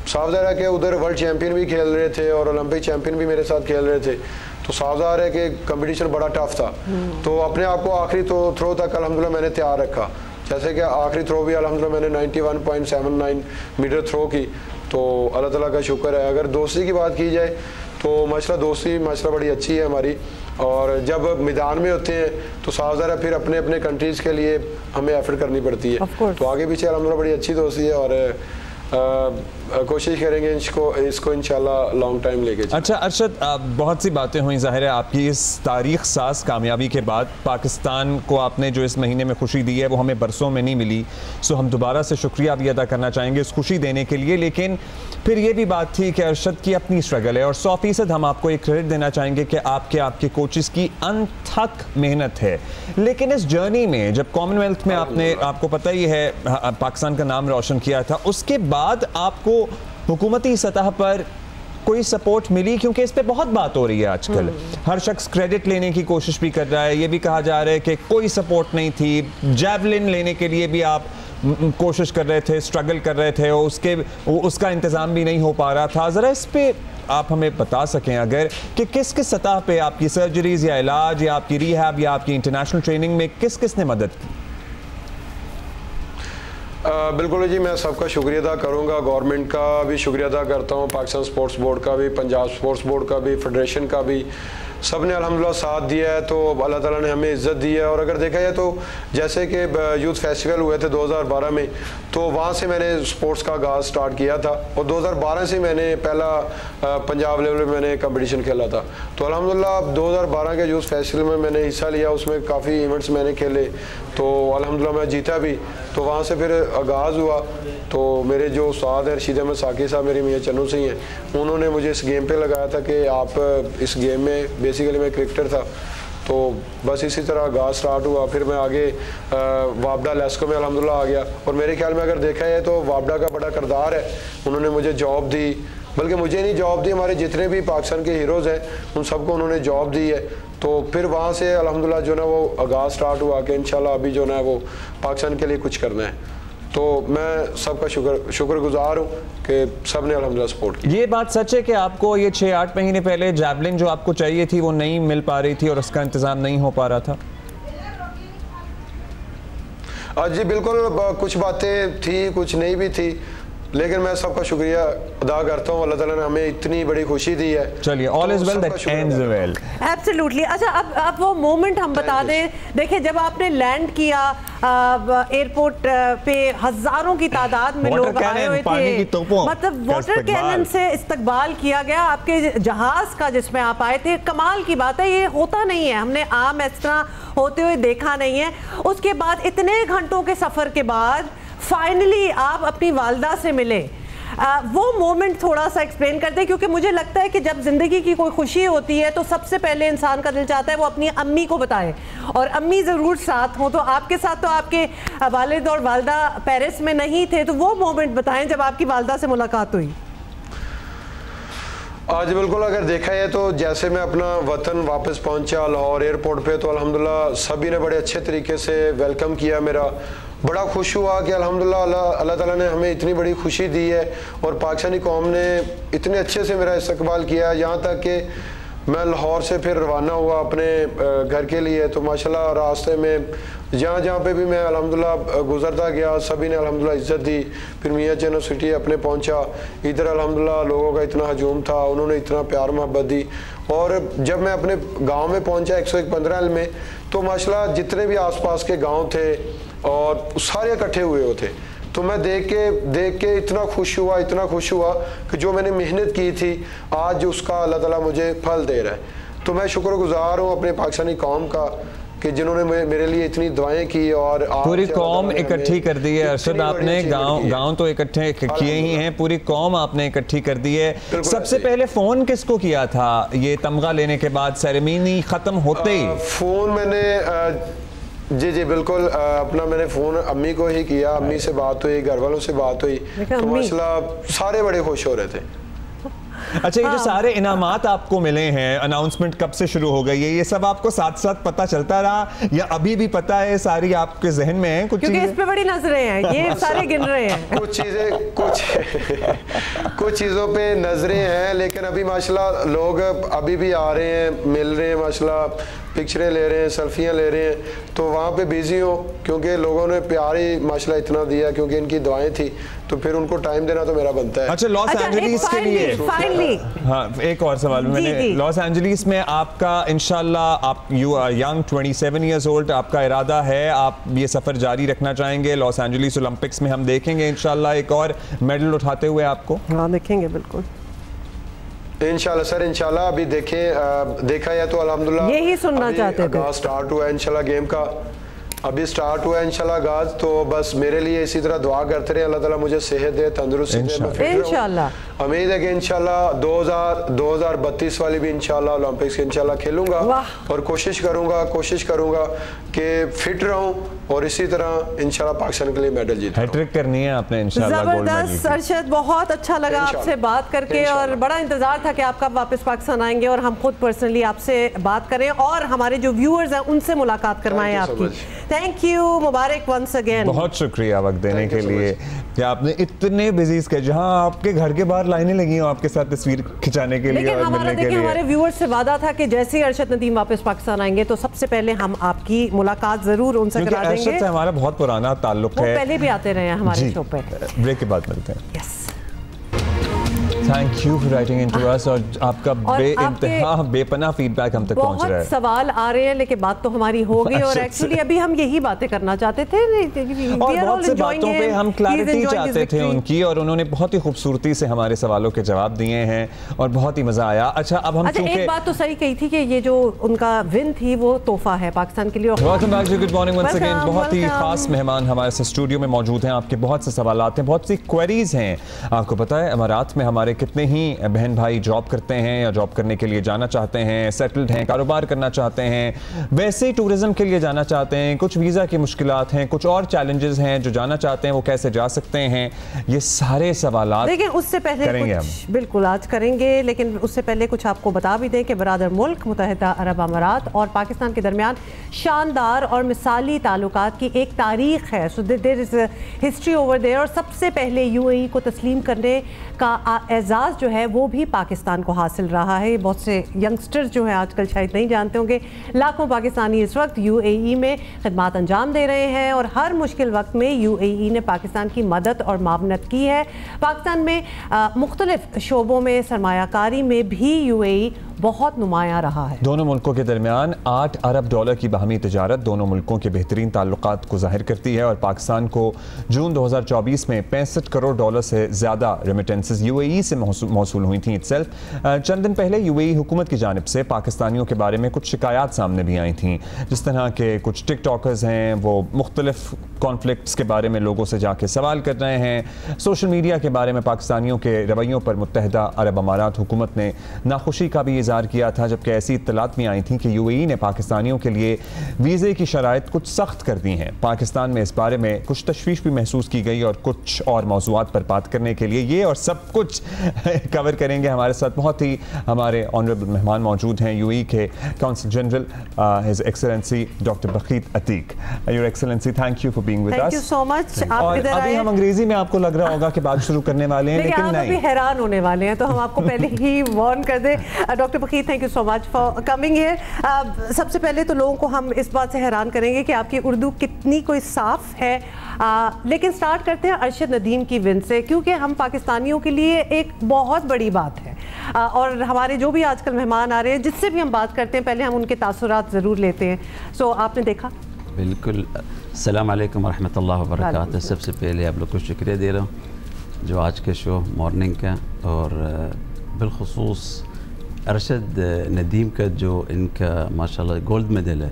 साफ ज़ाहिर है कि उधर वर्ल्ड चैम्पियन भी खेल रहे थे और ओलंपिक चैम्पियन भी मेरे साथ खेल रहे थे, तो साफ ज़ाहिर है कि कंपटीशन बड़ा टफ था। तो अपने आप को आखिरी थ्रो तक अल्हम्दुलिल्लाह मैंने तैयार रखा। जैसे कि आखिरी थ्रो भी अल्हम्दुलिल्लाह मैंने 91.79 मीटर थ्रो की, तो अल्लाह ताला का शुक्र है। अगर दोस्ती की बात की जाए तो माशाल्लाह दोस्ती माशाल्लाह बड़ी अच्छी है हमारी, और जब मैदान में होते हैं तो साफ ज़रा फिर अपने अपने कंट्रीज़ के लिए हमें एफर्ट करनी पड़ती है, तो आगे पीछे अल्हम्दुलिल्लाह बड़ी अच्छी दोस्ती है और कोशिश करेंगे इसको इंशाल्लाह लॉन्ग टाइम लेके। अच्छा अरशद, बहुत सी बातें हुई, ज़ाहिर है आपकी इस तारीख साज कामयाबी के बाद पाकिस्तान को आपने जो इस महीने में खुशी दी है वो हमें बरसों में नहीं मिली, सो हम दोबारा से शुक्रिया भी अदा करना चाहेंगे इस खुशी देने के लिए। लेकिन फिर ये भी बात थी कि अरशद की अपनी स्ट्रगल है और 100% हम आपको एक क्रेडिट देना चाहेंगे कि आपके कोचेस की अनथक मेहनत है। लेकिन इस जर्नी में जब कॉमनवेल्थ में आपको पता ही है पाकिस्तान का नाम रोशन किया था, उसके बाद आपको हुकूमती सतह पर कोई सपोर्ट मिली? क्योंकि इस पे बहुत बात हो रही है आजकल, हर शख्स क्रेडिट लेने की कोशिश भी कर रहा है, ये भी कहा जा रहा है कि कोई सपोर्ट नहीं थी, जैवलिन लेने के लिए भी आप कोशिश कर रहे थे, स्ट्रगल कर रहे थे, उसका इंतज़ाम भी नहीं हो पा रहा था। ज़रा इस पे आप हमें बता सकें अगर कि किस किस सतह पे आपकी सर्जरीज या इलाज या आपकी रिहैब या आपकी इंटरनेशनल ट्रेनिंग में किस किस ने मदद की? बिल्कुल जी, मैं सबका शुक्रिया अदा करूंगा, गवर्नमेंट का भी शुक्रिया अदा करता हूं, पाकिस्तान स्पोर्ट्स बोर्ड का भी, पंजाब स्पोर्ट्स बोर्ड का भी, फेडरेशन का भी, सब ने अल्हम्दुलिल्लाह साथ दिया है, तो अल्लाह ताला ने हमें इज़्ज़त दी है। और अगर देखा जाए तो जैसे कि यूथ फेस्टिवल हुए थे 2012 में, तो वहाँ से मैंने स्पोर्ट्स का आगाज़ स्टार्ट किया था और 2012 से मैंने पहला पंजाब लेवल में मैंने कंपटीशन खेला था। तो अल्हम्दुलिल्लाह 2012 के यूथ फेस्टिवल में मैंने हिस्सा लिया, उसमें काफ़ी इवेंट्स मैंने खेले, तो अल्हम्दुलिल्लाह मैं जीता भी। तो वहाँ से फिर आगाज़ हुआ, तो मेरे जो उस्ताद हैं रशीद अहमद साकी साहब, मेरी मियाँ चन्नू सिंह हैं, उन्होंने मुझे इस गेम पे लगाया था कि आप इस गेम में, बेसिकली मैं क्रिकेटर था, तो बस इसी तरह आगाज़ स्टार्ट हुआ। फिर मैं आगे वापडा लेस्को में अल्हम्दुलिल्लाह आ गया, और मेरे ख्याल में अगर देखा जाए तो वापडा का बड़ा किरदार है, उन्होंने मुझे जॉब दी, बल्कि मुझे नहीं जॉब दी, हमारे जितने भी पाकिस्तान के हीरोज़ हैं उन सबको उन्होंने जॉब दी है। तो फिर वहाँ से अल्हम्दुलिल्लाह जो ना वो आगाज़ स्टार्ट हुआ कि इंशाल्लाह अभी जो ना वो पाकिस्तान के लिए कुछ करना है। तो मैं सबका शुक्रगुजार हूँ कि सब ने अल्हम्दुलिल्लाह सपोर्ट किया। ये बात सच है कि आपको ये 6-8 महीने पहले जैवलिन जो आपको चाहिए थी वो नहीं मिल पा रही थी और उसका इंतज़ाम नहीं हो पा रहा था? जी बिल्कुल, कुछ बातें थी, कुछ नहीं भी थी, लेकिन मैं सबका शुक्रिया अदा करता हूँ, अल्लाह ताला ने हमें इतनी बड़ी खुशी दी है। चलिए, all is well that ends well. Absolutely. अच्छा, अब वो मोमेंट हम बता दें। देखिए, जब आपने लैंड किया एयरपोर्ट पे, हजारों की तादाद में लोग आए हुए थे, मतलब वाटर कैनन से इस्तकबाल किया गया आपके जहाज का जिसमें आप आए थे। कमाल की बात है, ये होता नहीं है, हमने आम इस तरह होते हुए देखा नहीं है। उसके बाद इतने घंटों के सफर के बाद फाइनली आप अपनी वालदा से मिले, वो मोमेंट थोड़ा सा एक्सप्लेन कर दें, क्योंकि मुझे लगता है कि जब ज़िंदगी की कोई खुशी होती है तो सबसे पहले इंसान का दिल चाहता है वो अपनी अम्मी को बताए, और अम्मी ज़रूर साथ हों। तो आपके साथ तो आपके वालिद और वालदा पेरिस में नहीं थे, तो वो मोमेंट बताएं जब आपकी वालदा से मुलाकात हुई। आज बिल्कुल, अगर देखा जाए तो जैसे मैं अपना वतन वापस पहुंचा लाहौर एयरपोर्ट पे, तो अल्हम्दुलिल्लाह सभी ने बड़े अच्छे तरीके से वेलकम किया मेरा। बड़ा खुश हुआ कि अल्हम्दुलिल्लाह अल्लाह ताला ने हमें इतनी बड़ी खुशी दी है और पाकिस्तानी कौम ने इतने अच्छे से मेरा इस्तकबाल किया, यहाँ तक कि मैं लाहौर से फिर रवाना हुआ अपने घर के लिए। तो माशाल्लाह रास्ते में जहाँ जहाँ पे भी मैं अल्हम्दुलिल्लाह गुजरता गया, सभी ने अल्हम्दुलिल्लाह इज्जत दी। फिर मियाँ यूनिवर्सिटी अपने पहुँचा, इधर अल्हम्दुलिल्लाह लोगों का इतना हजूम था, उन्होंने इतना प्यार मोहब्बत दी। और जब मैं अपने गांव में पहुंचा 101-15 में, तो माशाल्लाह जितने भी आसपास के गांव थे और सारे इकट्ठे हुए थे, तो मैं देख के इतना खुश हुआ कि जो मैंने मेहनत की थी आज उसका अल्लाह ताला मुझे फल दे रहा है। तो मैं शुक्रगुजार हूँ अपने पाकिस्तानी कौम का कि जिन्होंने मेरे लिए इतनी दुआएं की और पूरी कौम इकट्ठी कर दी है। अरशद, आपने गांव तो इकट्ठे किए ही हैं, पूरी कौम आपने इकट्ठी कर दी है। सबसे पहले फोन किसको किया था ये तमगा लेने के बाद, सेरेमनी खत्म होते ही? फोन मैंने जी बिल्कुल अपना मैंने फ़ोन अम्मी को ही किया। अम्मी से बात हुई, घर वालों से बात हुई, तो माशाल्लाह सारे बड़े खुश हो रहे थे। अच्छा, ये जो सारे इनामात आपको मिले हैं, अनाउंसमेंट कब से शुरू हो गई है, ये सब आपको साथ साथ पता चलता रहा या अभी भी पता है, सारी आपके जहन में है? क्योंकि इस पे बड़ी नजरें हैं, ये सारे गिन रहे हैं। कुछ चीज़ों पे नजरें हैं, लेकिन अभी माशाल्लाह लोग अभी भी आ रहे हैं, मिल रहे हैं, माशाल्लाह पिक्चरें ले रहे हैं, सेल्फियाँ ले रहे हैं, तो वहाँ पे बिजी हो क्योंकि लोगों ने प्यार ही माशाल्लाह इतना दिया, क्योंकि इनकी दुआएं थी, तो फिर उनको टाइम देना तो मेरा बनता है। अच्छा, लॉस एंजलिस के लिए फाइनली हाँ, एक और सवाल मैंने, लॉस एंजलिस में आपका इंशाल्लाह, आप you are young, 27 years old, आपका इरादा है आप ये सफ़र जारी रखना चाहेंगे? लॉस एंजलिस ओलंपिक्स में हम देखेंगे इंशाल्लाह एक और मेडल उठाते हुए आपको? हाँ, देखेंगे बिल्कुल इंशाल्लाह सर, इंशाल्लाह। अभी देखा है तो अल्हम्दुलिल्लाह यही सुनना चाहते थे। स्टार्ट हुआ इंशाल्लाह गेम का, अभी स्टार्ट हुआ इंशाल्लाह आगाज, तो बस मेरे लिए इसी तरह दुआ करते रहे, अल्लाह ताला मुझे सेहत दे, तंदुरुस्ती दे, मैं फिट रहूं। इंशाल्लाह उम्मीद है कि इंशाल्लाह 2032 वाली भी इंशाल्लाह ओलंपिक्स इंशाल्लाह खेलूंगा और कोशिश करूंगा कि फिट रहूं और इसी तरह इंशाल्लाह पाकिस्तान के लिए मेडल जीतूं। हैट्रिक करनी है आपने इंशाल्लाह। जबरदस्त अरशद, बहुत अच्छा लगा आपसे बात करके और बड़ा इंतजार था कि आप कब वापस पाकिस्तान आएंगे और हम खुद पर्सनली आपसे बात करें और हमारे जो व्यूअर्स हैं उनसे मुलाकात करवाएं आपकी। थैंक यू, मुबारक वंस अगेन। बहुत शुक्रिया वक्त देने के लिए कि आपने इतने बिजी के, जहां आपके घर के बाहर लाइनें लगी हो आपके साथ तस्वीर खिंचाने के लिए और मिलने के लिए। हमारे व्यूअर्स से वादा था कि जैसे ही अरशद नदीम वापस पाकिस्तान आएंगे तो सबसे पहले हम आपकी मुलाकात जरूर उनसे करा देंगे। अरशद से हमारा बहुत पुराना ताल्लुक है, पहले भी आते रहे हैं हमारे शो पे। ब्रेक के बाद मिलते हैं। Yes, thank you for writing in to us, और आपका बेइंतहा बेपनाह फीडबैक हम तक पहुंच रहा है। बहुत सवाल आ रहे हैं लेकिन बात तो हमारी हो गई और एक्चुअली अभी हम यही बातें करना चाहते थे और बहुत से बातों पे हम क्लैरिटी चाहते थे उनकी, और उन्होंने बहुत ही खूबसूरती से हमारे सवालों के जवाब दिए हैं और बहुत ही मजा आया। अच्छा, अब हम एक बात तो सही कही थी कि ये जो उनका विन थी वो तोहफा है पाकिस्तान के लिए। Welcome back to good morning once again. बहुत ही खास मेहमान हमारे स्टूडियो में मौजूद हैं, आपके बहुत से सवालात हैं, बहुत सी क्वेरीज हैं। आपको पता है अमारात में हमारे कितने ही बहन भाई जॉब करते हैं या जॉब करने के लिए जाना चाहते हैं, सेटल्ड हैं, कारोबार करना चाहते हैं, वैसे ही टूरिज्म के लिए जाना चाहते हैं, कुछ वीज़ा की मुश्किलात हैं, कुछ और चैलेंजेस हैं, जो जाना चाहते हैं वो कैसे जा सकते हैं, ये सारे सवालात देखिए। उससे पहले करेंगे हम, बिल्कुल आज करेंगे, लेकिन उससे पहले कुछ आपको बता भी दें कि बरादर मुल्क मुत्तहिदा अरब अमारात और पाकिस्तान के दरमियान शानदार और मिसाली ताल्लुकात की एक तारीख है। So there is history over there, और सबसे पहले यूएई को तस्लीम करने का एजाज़ जो है वो भी पाकिस्तान को हासिल रहा है। बहुत से यंगस्टर्स जो हैं आजकल शायद नहीं जानते होंगे, लाखों पाकिस्तानी इस वक्त यूएई में खिदमात अंजाम दे रहे हैं और हर मुश्किल वक्त में यूएई ने पाकिस्तान की मदद और मावनत की है। पाकिस्तान में मुख्तलिफ शोबों में सरमायाकारी में भी यूएई बहुत नुमाया रहा है। दोनों मुल्कों के दरमियान $8 अरब की बाहमी तिजारत दोनों मुल्कों के बेहतरीन ताल्लुकात को जाहिर करती है और पाकिस्तान को जून 2024 में $65 करोड़ से ज़्यादा रेमिटेंसेस यूएई से मौसूल हुई थी इटसेल्फ। चंद दिन पहले यूएई हुकूमत की जानिब से पाकिस्तानियों के बारे में कुछ शिकायत सामने भी आई थी, जिस तरह के कुछ टिकटॉकर्स हैं वो मुख्तलिफ कॉन्फ्लिक्ट्स के बारे में लोगों से जाके सवाल कर रहे हैं। सोशल मीडिया के बारे में पाकिस्तानियों के रवैयों पर मुत्तहिदा अरब अमारात हुकूमत ने नाखुशी का भी इज़हार किया था, जबकि ऐसी इत्तलात भी आई थी कि यूएई ने पाकिस्तानियों के लिए वीज़े की शराइत कुछ सख्त कर दी हैं। पाकिस्तान में इस बारे में कुछ तशवीश भी महसूस की गई और कुछ और मौज़ूआत पर बात करने के लिए ये और सब कुछ कवर करेंगे। हमारे साथ बहुत ही हमारे ऑनरेबल मेहमान मौजूद हैं, यूएई के council general his excellency doctor Bakheet Ateeq. Your excellency, thank you for being with us. Thank you so much. और अभी हम अंग्रेजी में आपको लग रहा होगा कि बात शुरू करने वाले हैं, लेकिन नहीं, हैरान होने वाले हैं, तो हम आपको पहले ही वार्न कर दें। Doctor Bakheet, thank you so much for coming here. सबसे पहले तो लोगों को हम इस बात से हैरान करेंगे कि आपकी उर्दू कितनी कोई साफ है, लेकिन स्टार्ट करते हैं अरशद नदीम की विन से, क्योंकि हम पाकिस्तानियों के लिए एक बहुत बड़ी बात है। और हमारे जो भी आजकल मेहमान आ रहे हैं, जिससे भी हम बात करते हैं, पहले हम उनके तासुरात ज़रूर लेते हैं। सो आपने देखा? बिल्कुल। अस्सलाम वालेकुम रहमतुल्लाहि व बरकातहू। सबसे पहले आप लोग को शुक्रिया दे रहा हूँ जो आज के शो मॉर्निंग का, और बिलखुसूस अरशद नदीम का जो इनका माशाल्लाह गोल्ड मेडल है,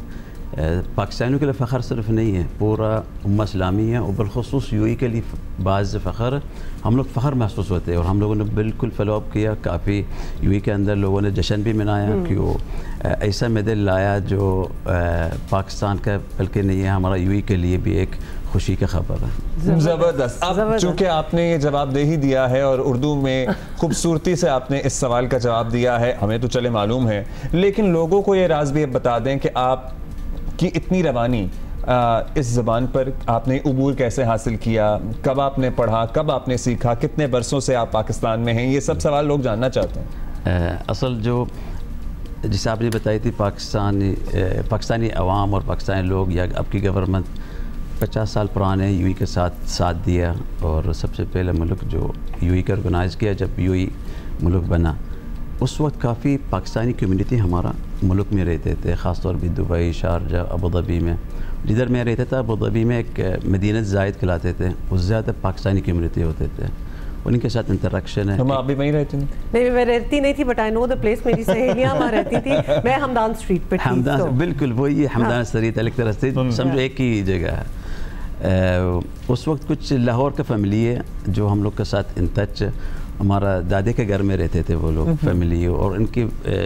पाकिस्तानियों के लिए फ़ख्र सिर्फ नहीं है, पूरा उम्मा इस्लामी है, और बिलखुसूस यूएई के लिए बाज़ फ़ख्र, हम लोग फ़ख्र महसूस होते हैं। और हम लोगों ने बिल्कुल फॉलोअप किया, काफ़ी यूएई के अंदर लोगों ने जश्न भी मनाया कि वो ऐसा मेडल लाया जो पाकिस्तान का बल्कि नहीं है, हमारा यूएई के लिए भी एक खुशी का खबर है। ज़बरदस्त। अब चूँकि आपने ये जवाब दे ही दिया है और उर्दू में खूबसूरती से आपने इस सवाल का जवाब दिया है, हमें तो चले मालूम है, लेकिन लोगों को ये राज भी अब बता दें कि आप कि इतनी रवानी इस ज़बान पर आपने उबूर कैसे हासिल किया, कब आपने पढ़ा, कब आपने सीखा, कितने बरसों से आप पाकिस्तान में हैं, ये सब सवाल लोग जानना चाहते हैं। असल जो जिसे आपने बताई थी, पाकिस्तानी अवाम और पाकिस्तानी लोग या आपकी गवर्नमेंट 50 साल पुराने यूएई के साथ दिया, और सबसे पहले मुल्क जो यूएई का ऑर्गेनाइज़ किया, जब यूएई मुल्क बना उस वक्त काफ़ी पाकिस्तानी कम्युनिटी हमारा मुल्क में रहते थे, ख़ास तौर पर दुबई, शारजा, अबू धाबी में। जिधर मैं रहता था अबू धाबी में एक मदीना ज़ायद कहलाते थे, उस ज़्यादा पाकिस्तानी कम्युनिटी होते थे, उनके साथ इंटरेक्शन है। हम आप भी वहीं रहती नहीं, मैं रहती नहीं थी, but I know the place, मेरी सहेलियां वहाँ रहती थी, मैं हमदान स्ट्रीट पे थी। हमदान, बिल्कुल वही हमदान स्ट्रीट, अलग तरह से समझो एक ही जगह है। उस वक्त कुछ लाहौर का फैमिली है जो हम लोग के साथ इन टच, हमारा दादे के घर में रहते थे वो लोग फैमिली, और इनके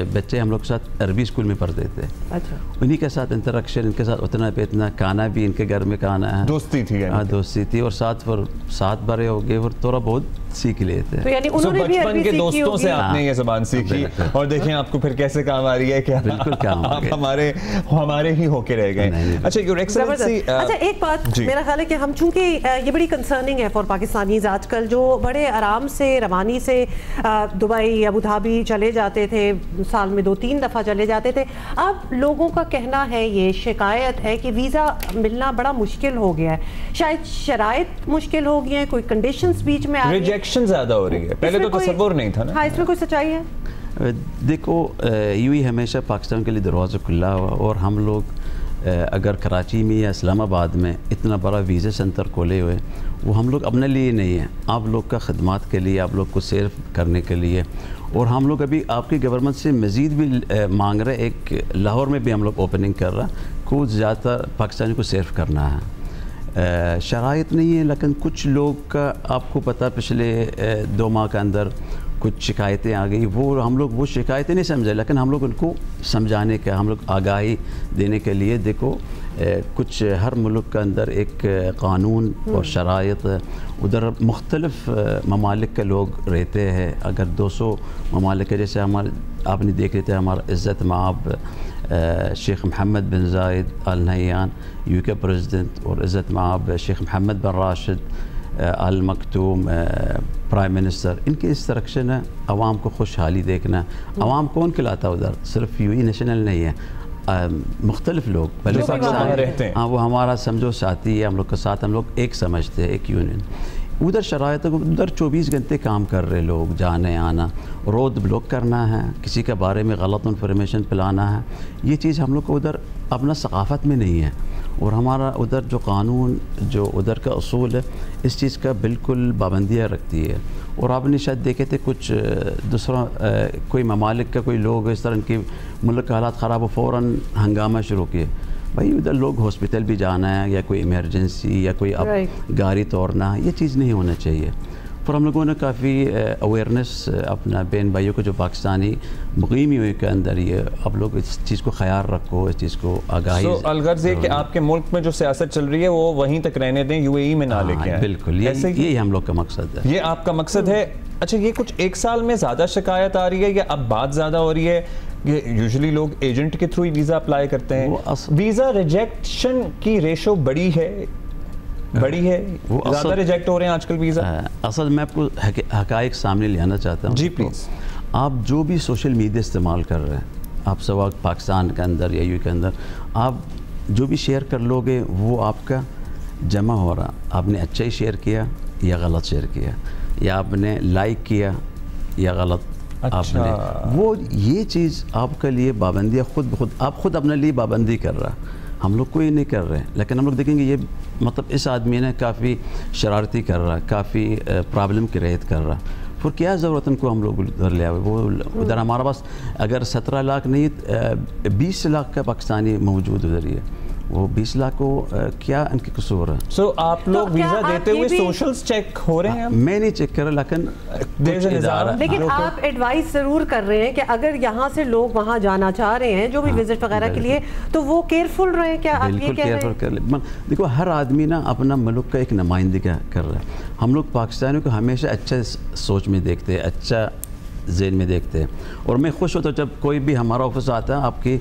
बच्चे हम लोग के साथ अरबी स्कूल में पढ़ते थे। अच्छा। उन्हीं के साथ इंटरेक्शन, इनके साथ उतना पे इतना, खाना भी इनके घर में खाना है, दोस्ती थी। हाँ दोस्ती थी, और साथ बड़े हो गए और थोड़ा बहुत सीख लिए थे। तो यानी उन्होंने भी बचपन के दोस्तों से आपने ये ज़बान सीखी, और देखें आपको फिर कैसे काम आ रही है, क्या बिल्कुल काम आप हमारे ही होके रह गए। अच्छा योर एक्सेलेंसी, अच्छा एक बात मेरा ख्याल है कि हम चूंकि ये बड़ी कंसर्निंग है फॉर पाकिस्तानीज आजकल, जो बड़े आराम से रवानी से दुबई, अबू धाबी चले जाते थे, साल में 2-3 दफ़ा चले जाते थे, अब लोगों का कहना है, ये शिकायत है कि वीज़ा मिलना बड़ा मुश्किल हो गया है, शायद शराइत मुश्किल हो गई हैं, कोई कंडीशंस बीच में आ गई, रिजेक्शन ज़्यादा हो रही है, पहले तो तसव्वुर नहीं था ना। हाँ, इसमें कोई सच्चाई है? देखो यूएई हमेशा पाकिस्तान के लिए दरवाज़ा खुला हुआ, और हम लोग अगर कराची में या इस्लामाबाद में इतना बड़ा वीज़ा सेंटर खोले हुए, वो हम लोग अपने लिए नहीं है, आप लोग का खदमात के लिए, आप लोग को सर्व करने के लिए। और हम लोग अभी आपकी गवर्नमेंट से मज़ीद भी मांग रहे, एक लाहौर में भी हम लोग ओपनिंग कर रहा, कुछ ज़्यादा पाकिस्तानी को सर्व करना है। शराइत नहीं है, लेकिन कुछ लोग का आपको पता पिछले 2 माह के अंदर कुछ शिकायतें आ गई, वो हम लोग वो शिकायतें नहीं समझे, लेकिन हम लोग उनको समझाने का, हम लोग आगाही देने के लिए, देखो कुछ हर मुल्क के अंदर एक क़ानून और शराइत, उधर मुख्तलिफ ममालिक के लोग रहते हैं। अगर 200 ममालिक है, जैसे हमारे आपने देख लेते हैं हमारा इज़्ज़त माब शेख मोहम्मद बिन ज़ायद अल नहयान यूके प्रेसिडेंट, और इज़्ज़त माब शेख मोहम्मद बिन राशिद अल मकतूम प्राइम मिनिस्टर, इनकी इंस्ट्रक्शन है आवाम को खुशहाली देखना। आवाम कौन खिलाता उधर, सिर्फ यूएई नेशनल नहीं है, मुख्तलिफ लोग पहले रहते हैं। हाँ, वो हमारा समझो साथी है, हम लोग के साथ हम लोग एक समझते हैं, एक यूनियन। उधर शराइत, उधर 24 घंटे काम कर रहे लोग, जाने आना, रोड ब्लॉक करना है, किसी के बारे में गलत इन्फॉर्मेशन फैलाना है, ये चीज़ हम लोग को उधर अपना सकाफ़त में नहीं है। और हमारा उधर जो कानून, जो उधर का असूल है, इस चीज़ का बिल्कुल पाबंदियाँ रखती है। और आपने शायद देखे थे कुछ दूसरा कोई ममालिक का कोई लोग इस तरह के मुल्क के हालात ख़राब हो, फ़ौरन हंगामा शुरू किए। भाई उधर लोग हॉस्पिटल भी जाना है, या कोई इमरजेंसी, या कोई अब गाड़ी तोड़ना, ये चीज़ नहीं होना चाहिए। पर हम लोगों ने काफ़ी अवेयरनेस अपना बहन भाइयों को जो पाकिस्तानी मुक़ीम हुए के अंदर, ये आप लोग इस चीज़ को ख्याल रखो, इस चीज़ को आगाही। अलगर्ज़ ये कि आपके मुल्क में जो सियासत चल रही है वो वहीं तक रहने दें, यूएई में ना लेके आएं। बिल्कुल, यही हम लोग का मकसद है, ये आपका मकसद है। अच्छा, ये कुछ 1 साल में ज़्यादा शिकायत आ रही है या अब बात ज़्यादा हो रही है? ये यूजुअली लोग एजेंट के थ्रू ही वीज़ा अप्लाई करते हैं, वीज़ा रिजेक्शन की रेशो बड़ी है, वो ज़्यादा रिजेक्ट हो रहे हैं आजकल वीज़ा। असल मैं आपको हक़ाइक़ सामने ले आना चाहता हूँ। जी प्लीज़। आप जो भी सोशल मीडिया इस्तेमाल कर रहे हैं, आप सवा पाकिस्तान के अंदर या यूएई के अंदर, आप जो भी शेयर कर लोगे वो आपका जमा हो रहा। आपने अच्छा ही शेयर किया या गलत शेयर किया, या आपने लाइक किया या गलत आपने, वो ये चीज़ आपके लिए पाबंदी आप खुद अपने लिए पाबंदी कर रहा। हम लोग कोई नहीं कर रहे हैं, लेकिन हम लोग देखेंगे ये मतलब इस आदमी ने काफ़ी शरारती कर रहा, काफ़ी प्रॉब्लम क्रिएट कर रहा, फिर क्या ज़रूरत उनको हम लोग उधर ले आए। वो उधर हमारा पास अगर 17 लाख नहीं 20 लाख का पाकिस्तानी मौजूद उधर ही है, वो 20 लाख को क्या इनके कसूर है। सो आप लोग वीज़ा देते हुए सोशल्स चेक हो रहे हैं? मैं नहीं चेक कर रहा, लेकिन आप एडवाइस ज़रूर कर रहे हैं कि अगर यहाँ से लोग वहाँ जाना चाह रहे हैं जो भी विजिट वगैरह के लिए, तो वो केयरफुल रहे। क्या आप ये कह रहे हैं? देखो हर आदमी ना अपना मुल्क का एक नुमाइंदगी कर रहा है। हम लोग पाकिस्तानियों को हमेशा अच्छा सोच में देखते हैं, अच्छा जेन में देखते हैं, और मैं खुश होता हूँ जब कोई भी हमारा ऑफिस आता है आपकी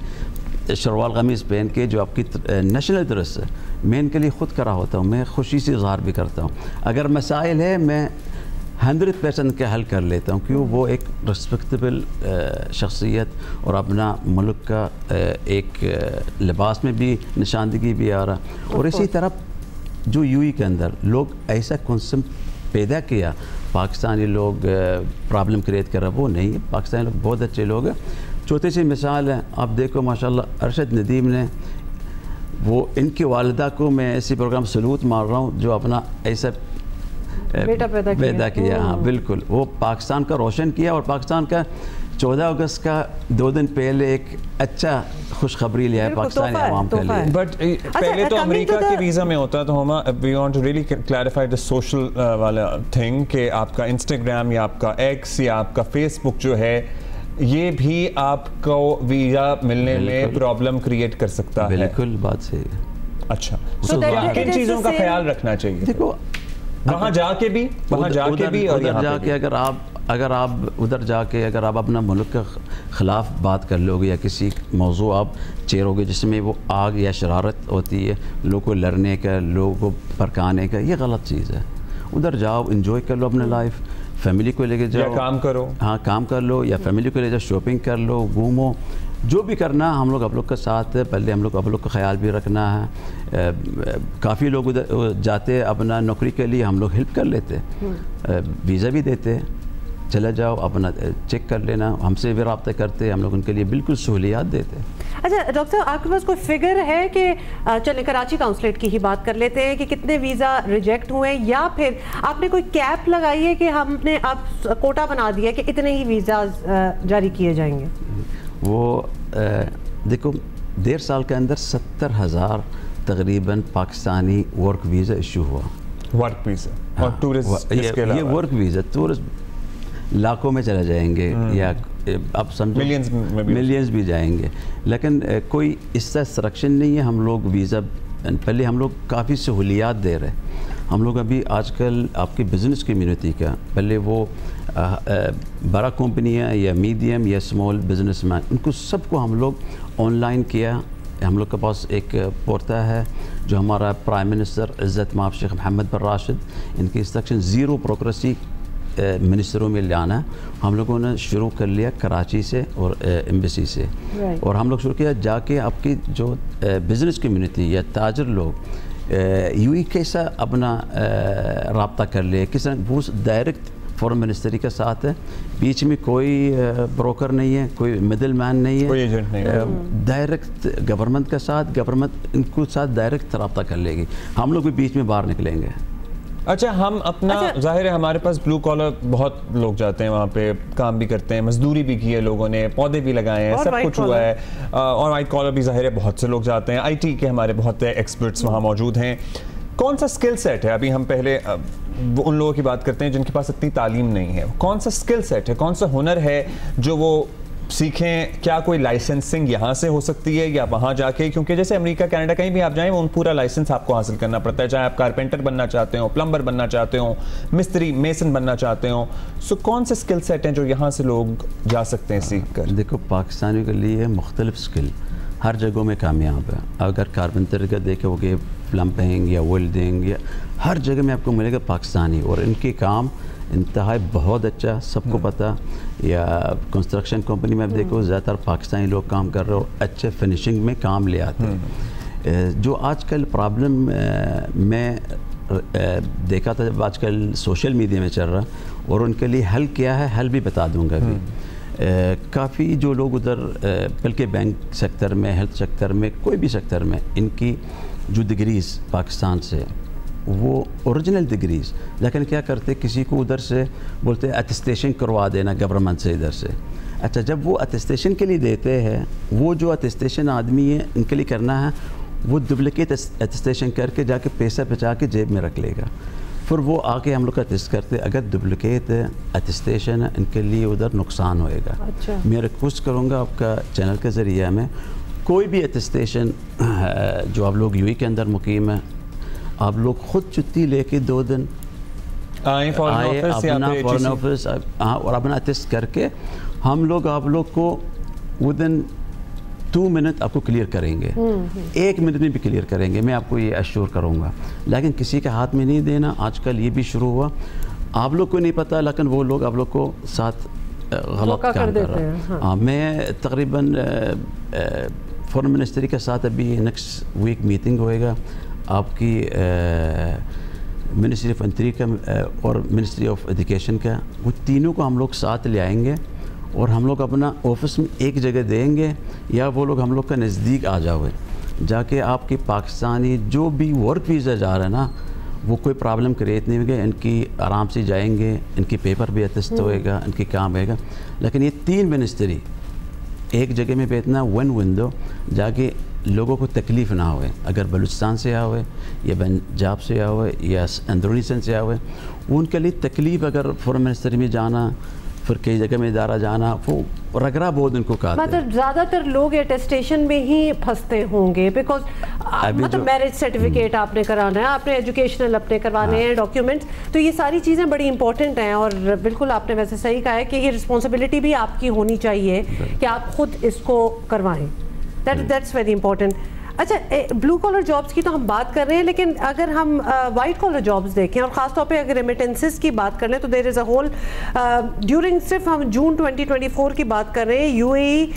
शलवार कमीज़ पहन के, जो आपकी नेशनल ड्रेस है, मैं इनके लिए ख़ुद करा होता हूँ, मैं खुशी से इज़हार भी करता हूँ। अगर मसाइल है मैं 100% के हल कर लेता हूँ, क्यों वो एक रिस्पेक्टेबल शख्सियत और अपना मुल्क का एक लिबास में भी निशानदगी भी आ रहा। और इसी तरह जो यूएई के अंदर लोग ऐसा कॉन्सेप्ट पैदा किया, पाकिस्तानी लोग प्रॉब्लम क्रिएट कर रहा, वो नहीं है। पाकिस्तानी लोग बहुत अच्छे लोग हैं। छोटी सी मिसाल है, आप देखो माशाल्लाह अरशद नदीम ने, वो इनकी वालिदा को मैं ऐसी प्रोग्राम सलूट मार रहा हूँ जो अपना ऐसा बेटा पैदा किया। हाँ बिल्कुल, वो पाकिस्तान का रोशन किया, और पाकिस्तान का 14 अगस्त का 2 दिन पहले एक अच्छा खुशखबरी लिया है पाकिस्तानी आवाम के लिए। बट पहले तो अमेरिका के वीज़ा में होता है, तो हम we want to really clarify the social वाला थिंग कि आपका इंस्टाग्राम या आपका एक्स या आपका फेसबुक जो है, ये भी आपको वीज़ा मिलने में प्रॉब्लम क्रिएट कर सकता है। बिल्कुल बात सही है। अच्छा, तो किन चीज़ों का ख्याल रखना चाहिए? देखो वहाँ जाके भी और उधर जाके अगर आप उधर जाके अगर आप अपना मुल्क के ख़िलाफ़ बात कर लोगे या किसी मौजू आप छेड़ोगे जिसमें वो आग या शरारत होती है, लोगों को लड़ने का, लोगों को भड़काने का, ये गलत चीज़ है। उधर जाओ, इंजॉय कर लो अपना लाइफ, फैमिली को लेके जाओ, या काम करो। हाँ काम कर लो, या फैमिली को ले जाओ, शॉपिंग कर लो, घूमो, जो भी करना हम लोग आप लोग के साथ है। पहले हम लोग आप लोग का ख्याल भी रखना है। काफ़ी लोग उधर जाते अपना नौकरी के लिए, हम लोग हेल्प कर लेते, वीज़ा भी देते, चले जाओ अपना चेक कर लेना, हमसे भी रब्ता करते, हम लोग उनके लिए बिल्कुल सहूलियात देते। अच्छा डॉक्टर साहब, आपके पास कोई फिगर है कि चले कराची काउंसलेट की ही बात कर लेते हैं कि कितने वीज़ा रिजेक्ट हुए, या फिर आपने कोई कैप लगाई है कि हमने अब कोटा बना दिया कि इतने ही वीज़ा जारी किए जाएंगे? वो देखो 1.5 साल के अंदर 70,000 तकरीबन पाकिस्तानी वर्क वीज़ा इशू हुआ। वर्क वीज़ा और टूरिस्ट, ये वर्क वीज़ा टूरिस्ट लाखों में चले जाएंगे, या आप समझो मिलियंस भी जाएंगे, लेकिन कोई इसका इंस्ट्रक्शन नहीं है। हम लोग वीज़ा पहले हम लोग काफ़ी सहूलियात दे रहे हैं। हम लोग अभी आजकल आपकी बिज़नेस कम्युनिटी का, पहले वो बड़ा कंपनियाँ या मीडियम या स्मॉल बिजनेसमैन, उनको सबको हम लोग ऑनलाइन किया। हम लोग के पास एक पोर्टल है जो हमारा प्राइम मिनिस्टर इज़्ज़त माफ़ शेख मोहम्मद बिन राशिद, इनकी इंस्ट्रक्शन ज़ीरो ब्यूरोक्रेसी मिनिस्टरों में लाना है। हम लोगों ने शुरू कर लिया कराची से और एम्बेसी से, और हम लोग शुरू किया जाके आपकी जो बिज़नेस कम्युनिटी या ताजर लोग यूएई कैसा अपना रब्ता कर ले, किस वो डायरेक्ट फॉरेन मिनिस्ट्री के साथ है, बीच में कोई ब्रोकर नहीं है, कोई मिडिल मैन नहीं है, कोई एजेंट नहीं है, डायरेक्ट गवर्नमेंट के साथ, गवर्नमेंट इनको साथ डायरेक्ट रब्ता कर लेगी, हम लोग भी बीच में बाहर निकलेंगे। अच्छा, हम अपना जाहिर है हमारे पास ब्लू कॉलर बहुत लोग जाते हैं, वहाँ पे काम भी करते हैं, मजदूरी भी की है लोगों ने, पौधे भी लगाए हैं, सब कुछ हुआ है, और वाइट कॉलर भी जाहिर है बहुत से लोग जाते हैं। आईटी के हमारे बहुत एक्सपर्ट्स वहाँ मौजूद हैं। कौन सा स्किल सेट है, अभी हम पहले उन लोगों की बात करते हैं जिनके पास इतनी तालीम नहीं है, कौन सा स्किल सेट है, कौन सा हुनर है जो वो सीखें? क्या कोई लाइसेंसिंग यहाँ से हो सकती है या वहाँ जाके? क्योंकि जैसे अमेरिका, कनाडा, कहीं भी आप जाएं, उन पूरा लाइसेंस आपको हासिल करना पड़ता है, चाहे आप कारपेंटर बनना चाहते हो, प्लम्बर बनना चाहते हो, मिस्त्री मेसन बनना चाहते हो। सो कौन से स्किल सेट हैं जो यहाँ से लोग जा सकते हैं सीख कर? देखो, पाकिस्तानियों के लिए मुख्तलिफ स्किल हर जगहों में कामयाब है। अगर कारपेंटर का देखोगे, प्लम्बिंग या वेल्डिंग या हर जगह में आपको मिलेगा पाकिस्तानी, और इनके काम इंतहाई बहुत अच्छा, सबको पता। या कंस्ट्रक्शन कंपनी में आप देखो ज़्यादातर पाकिस्तानी लोग काम कर रहे हो, अच्छे फिनिशिंग में काम ले आते हैं। जो आजकल प्रॉब्लम में देखा था जब आजकल सोशल मीडिया में चल रहा, और उनके लिए हल क्या है, हल भी बता दूंगा अभी। काफ़ी जो लोग उधर बल्कि बैंक सेक्टर में, हेल्थ सेक्टर में, कोई भी सेक्टर में, इनकी जो डिग्रीज़ पाकिस्तान से वो ओरिजिनल डिग्रीज़, लेकिन क्या करते किसी को उधर से बोलते अटेस्टेशन करवा देना गवर्नमेंट से इधर से। अच्छा, जब वो अटेस्टेशन के लिए देते हैं, वो जो अटेस्टेशन आदमी है इनके लिए करना है, वो डुप्लिकेट अटेस्टेशन करके जाके पैसा बचा के जेब में रख लेगा। फिर वो आके हम लोग का टेस्ट करते, अगर डुप्लिकेट अटेस्टेशन है इनके लिए उधर नुकसान होएगा। अच्छा। मैं रिक्वेस्ट करूँगा आपका चैनल के ज़रिए में, कोई भी अटेस्टेशन जो आप लोग यूएई के अंदर मुकीम है, आप लोग खुद छुट्टी लेके 2 दिन आए अपना फॉरेन ऑफिस और अपना अटेस्ट करके, हम लोग आप लोग को विदिन 2 मिनट आपको क्लियर करेंगे, 1 मिनट में भी क्लियर करेंगे, मैं आपको ये अश्योर करूँगा। लेकिन किसी के हाथ में नहीं देना। आजकल ये भी शुरू हुआ, आप लोग को नहीं पता, लेकिन वो लोग आप लोग को साथ गलत काम कर रहे हैं। हाँ, मैं तकरीबन फॉरेन मिनिस्ट्री के साथ अभी नेक्स्ट वीक मीटिंग होएगा, आपकी मिनिस्ट्री ऑफ इंटीरियर का और मिनिस्ट्री ऑफ एजुकेशन का, वो तीनों को हम लोग साथ ले आएंगे और हम लोग अपना ऑफिस में एक जगह देंगे, या वो लोग हम लोग का नज़दीक आ जाओगे, जाके आपकी पाकिस्तानी जो भी वर्क वीज़ा जा रहा है ना, वो कोई प्रॉब्लम क्रिएट नहीं होगी, इनकी आराम से जाएंगे, इनकी पेपर भी अटेस्ट होएगा, इनकी काम होएगा। लेकिन ये 3 मिनिस्ट्री एक जगह में बैठना वन विंडो, जाके लोगों को तकलीफ़ ना होए। अगर बलूचिस्तान से आया हुए या पंजाब से आया हुए या अंदरूनी सिंध से आया हुए, उनके लिए तकलीफ़, अगर फॉरेन मिनिस्ट्री में जाना, फिर कई जगह में इदारा जाना, वो रगड़ा बहुत उनको कहा। मतलब ज़्यादातर लोग अटेस्टेशन में ही फंसते होंगे, बिकॉज मतलब मैरिज सर्टिफिकेट आपने कराना है, आपने एजुकेशनल अपने करवाने हैं, डॉक्यूमेंट्स, तो ये सारी चीज़ें बड़ी इंपॉर्टेंट हैं। और बिल्कुल आपने वैसे सही कहा है कि ये रिस्पॉन्सिबिलिटी भी आपकी होनी चाहिए कि आप खुद इसको करवाएं। That's very important. अच्छा, ब्लू कॉलर जॉब्स की तो हम बात कर रहे हैं, लेकिन अगर हम वाइट कॉलर जॉब्स देखें और ख़ास तौर पे अगर रेमिटेंसेस की बात कर लें, तो there is a whole during, सिर्फ हम जून 2024 की बात कर रहे हैं, यूएई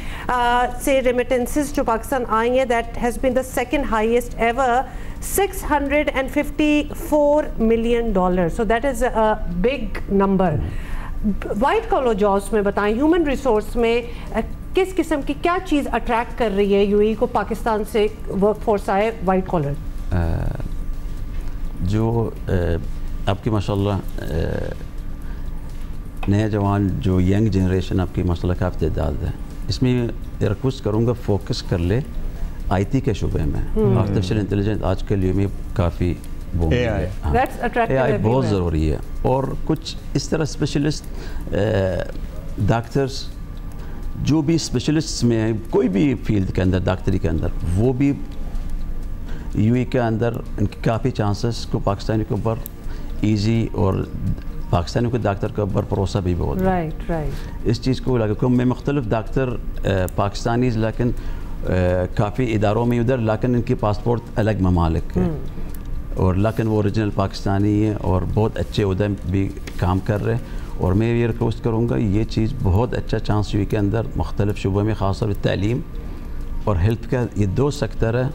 से रेमिटेंसेस जो पाकिस्तान आई हैं, that has been the second highest ever, $654 million, so that is a big number. White collar jobs में बताएं, ह्यूमन रिसोर्स में किस किस्म की क्या चीज़ अट्रैक्ट कर रही है यूएई को पाकिस्तान से वर्क फोर्स आए वाइट कॉलर? जो आपकी माशाल्लाह नए जवान, जो यंग जनरेशन आपकी माशाल्लाह काफ़ी तादाद है, इसमें रिक्वेस्ट करूँगा फोकस कर ले आईटी के शुबे में। आर्टिफिशियल इंटेलिजेंस आज के लिए में काफ़ी AI बहुत ज़रूरी है, और कुछ इस तरह स्पेशलिस्ट डॉक्टर्स जो भी स्पेशलिस्ट में है, कोई भी फील्ड के अंदर, डॉक्टरी के अंदर, वो भी यूएई के अंदर इनके काफ़ी चांसेस को पाकिस्तानी के ऊपर ईजी, और पाकिस्तानी के डॉक्टर के ऊपर भरोसा भी बहुत राइट। इस चीज़ को लगा मैं मुख्तलिफ डॉक्टर पाकिस्तानी, लेकिन काफ़ी इदारों में उधर, लेकिन इनके पासपोर्ट अलग ममालिक है, और लेकिन वो ओरिजिनल पाकिस्तानी है और बहुत अच्छे उधर भी काम कर रहे हैं। और मैं ये रिक्वेस्ट करूँगा, ये चीज़ बहुत अच्छा चांस यूएई के अंदर मुख्तलिफ शुबों में, ख़ासतौर पर तालीम और हेल्थ का, ये 2 सेक्टर है,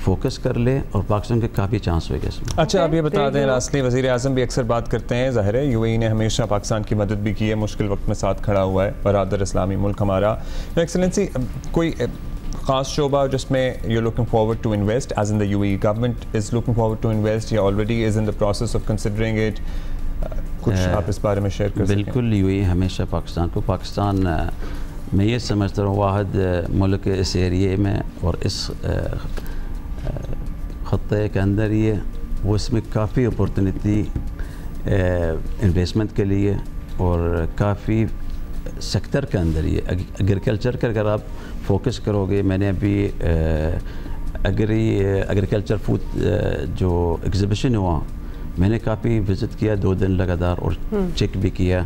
फोकस कर ले और पाकिस्तान के काफ़ी चांस होगा इसमें। अच्छा, अब ये बता दें, लास्टली वज़ीर आज़म भी अक्सर बात करते हैं, ज़ाहिर है यूएई ने हमेशा पाकिस्तान की मदद भी की है, मुश्किल वक्त में साथ खड़ा हुआ है, बरादर इस्लामी मुल्क हमारा। एक्सेलेंसी, कोई ख़ास शोबा जिसमें you looking forward to invest, as in the UAE government is looking forward to invest, या already is in the process of considering it? कुछ आप इस बारे में शेयर कर सकें? बिल्कुल, यूएई हमेशा पाकिस्तान मैं ये समझता हूँ वाहिद मुल्क इस एरिए में और इस खत्ते के अंदर ही है, वो इसमें काफ़ी अपॉर्चुनिटी इन्वेस्टमेंट के लिए, और काफ़ी सेक्टर के अंदर ही है। एग्रीकल्चर का अगर आप फोकस करोगे, मैंने अभी एग्रीकल्चर फूड जो एग्ज़िबिशन हुआ, मैंने काफ़ी विज़िट किया 2 दिन लगातार, और चेक भी किया,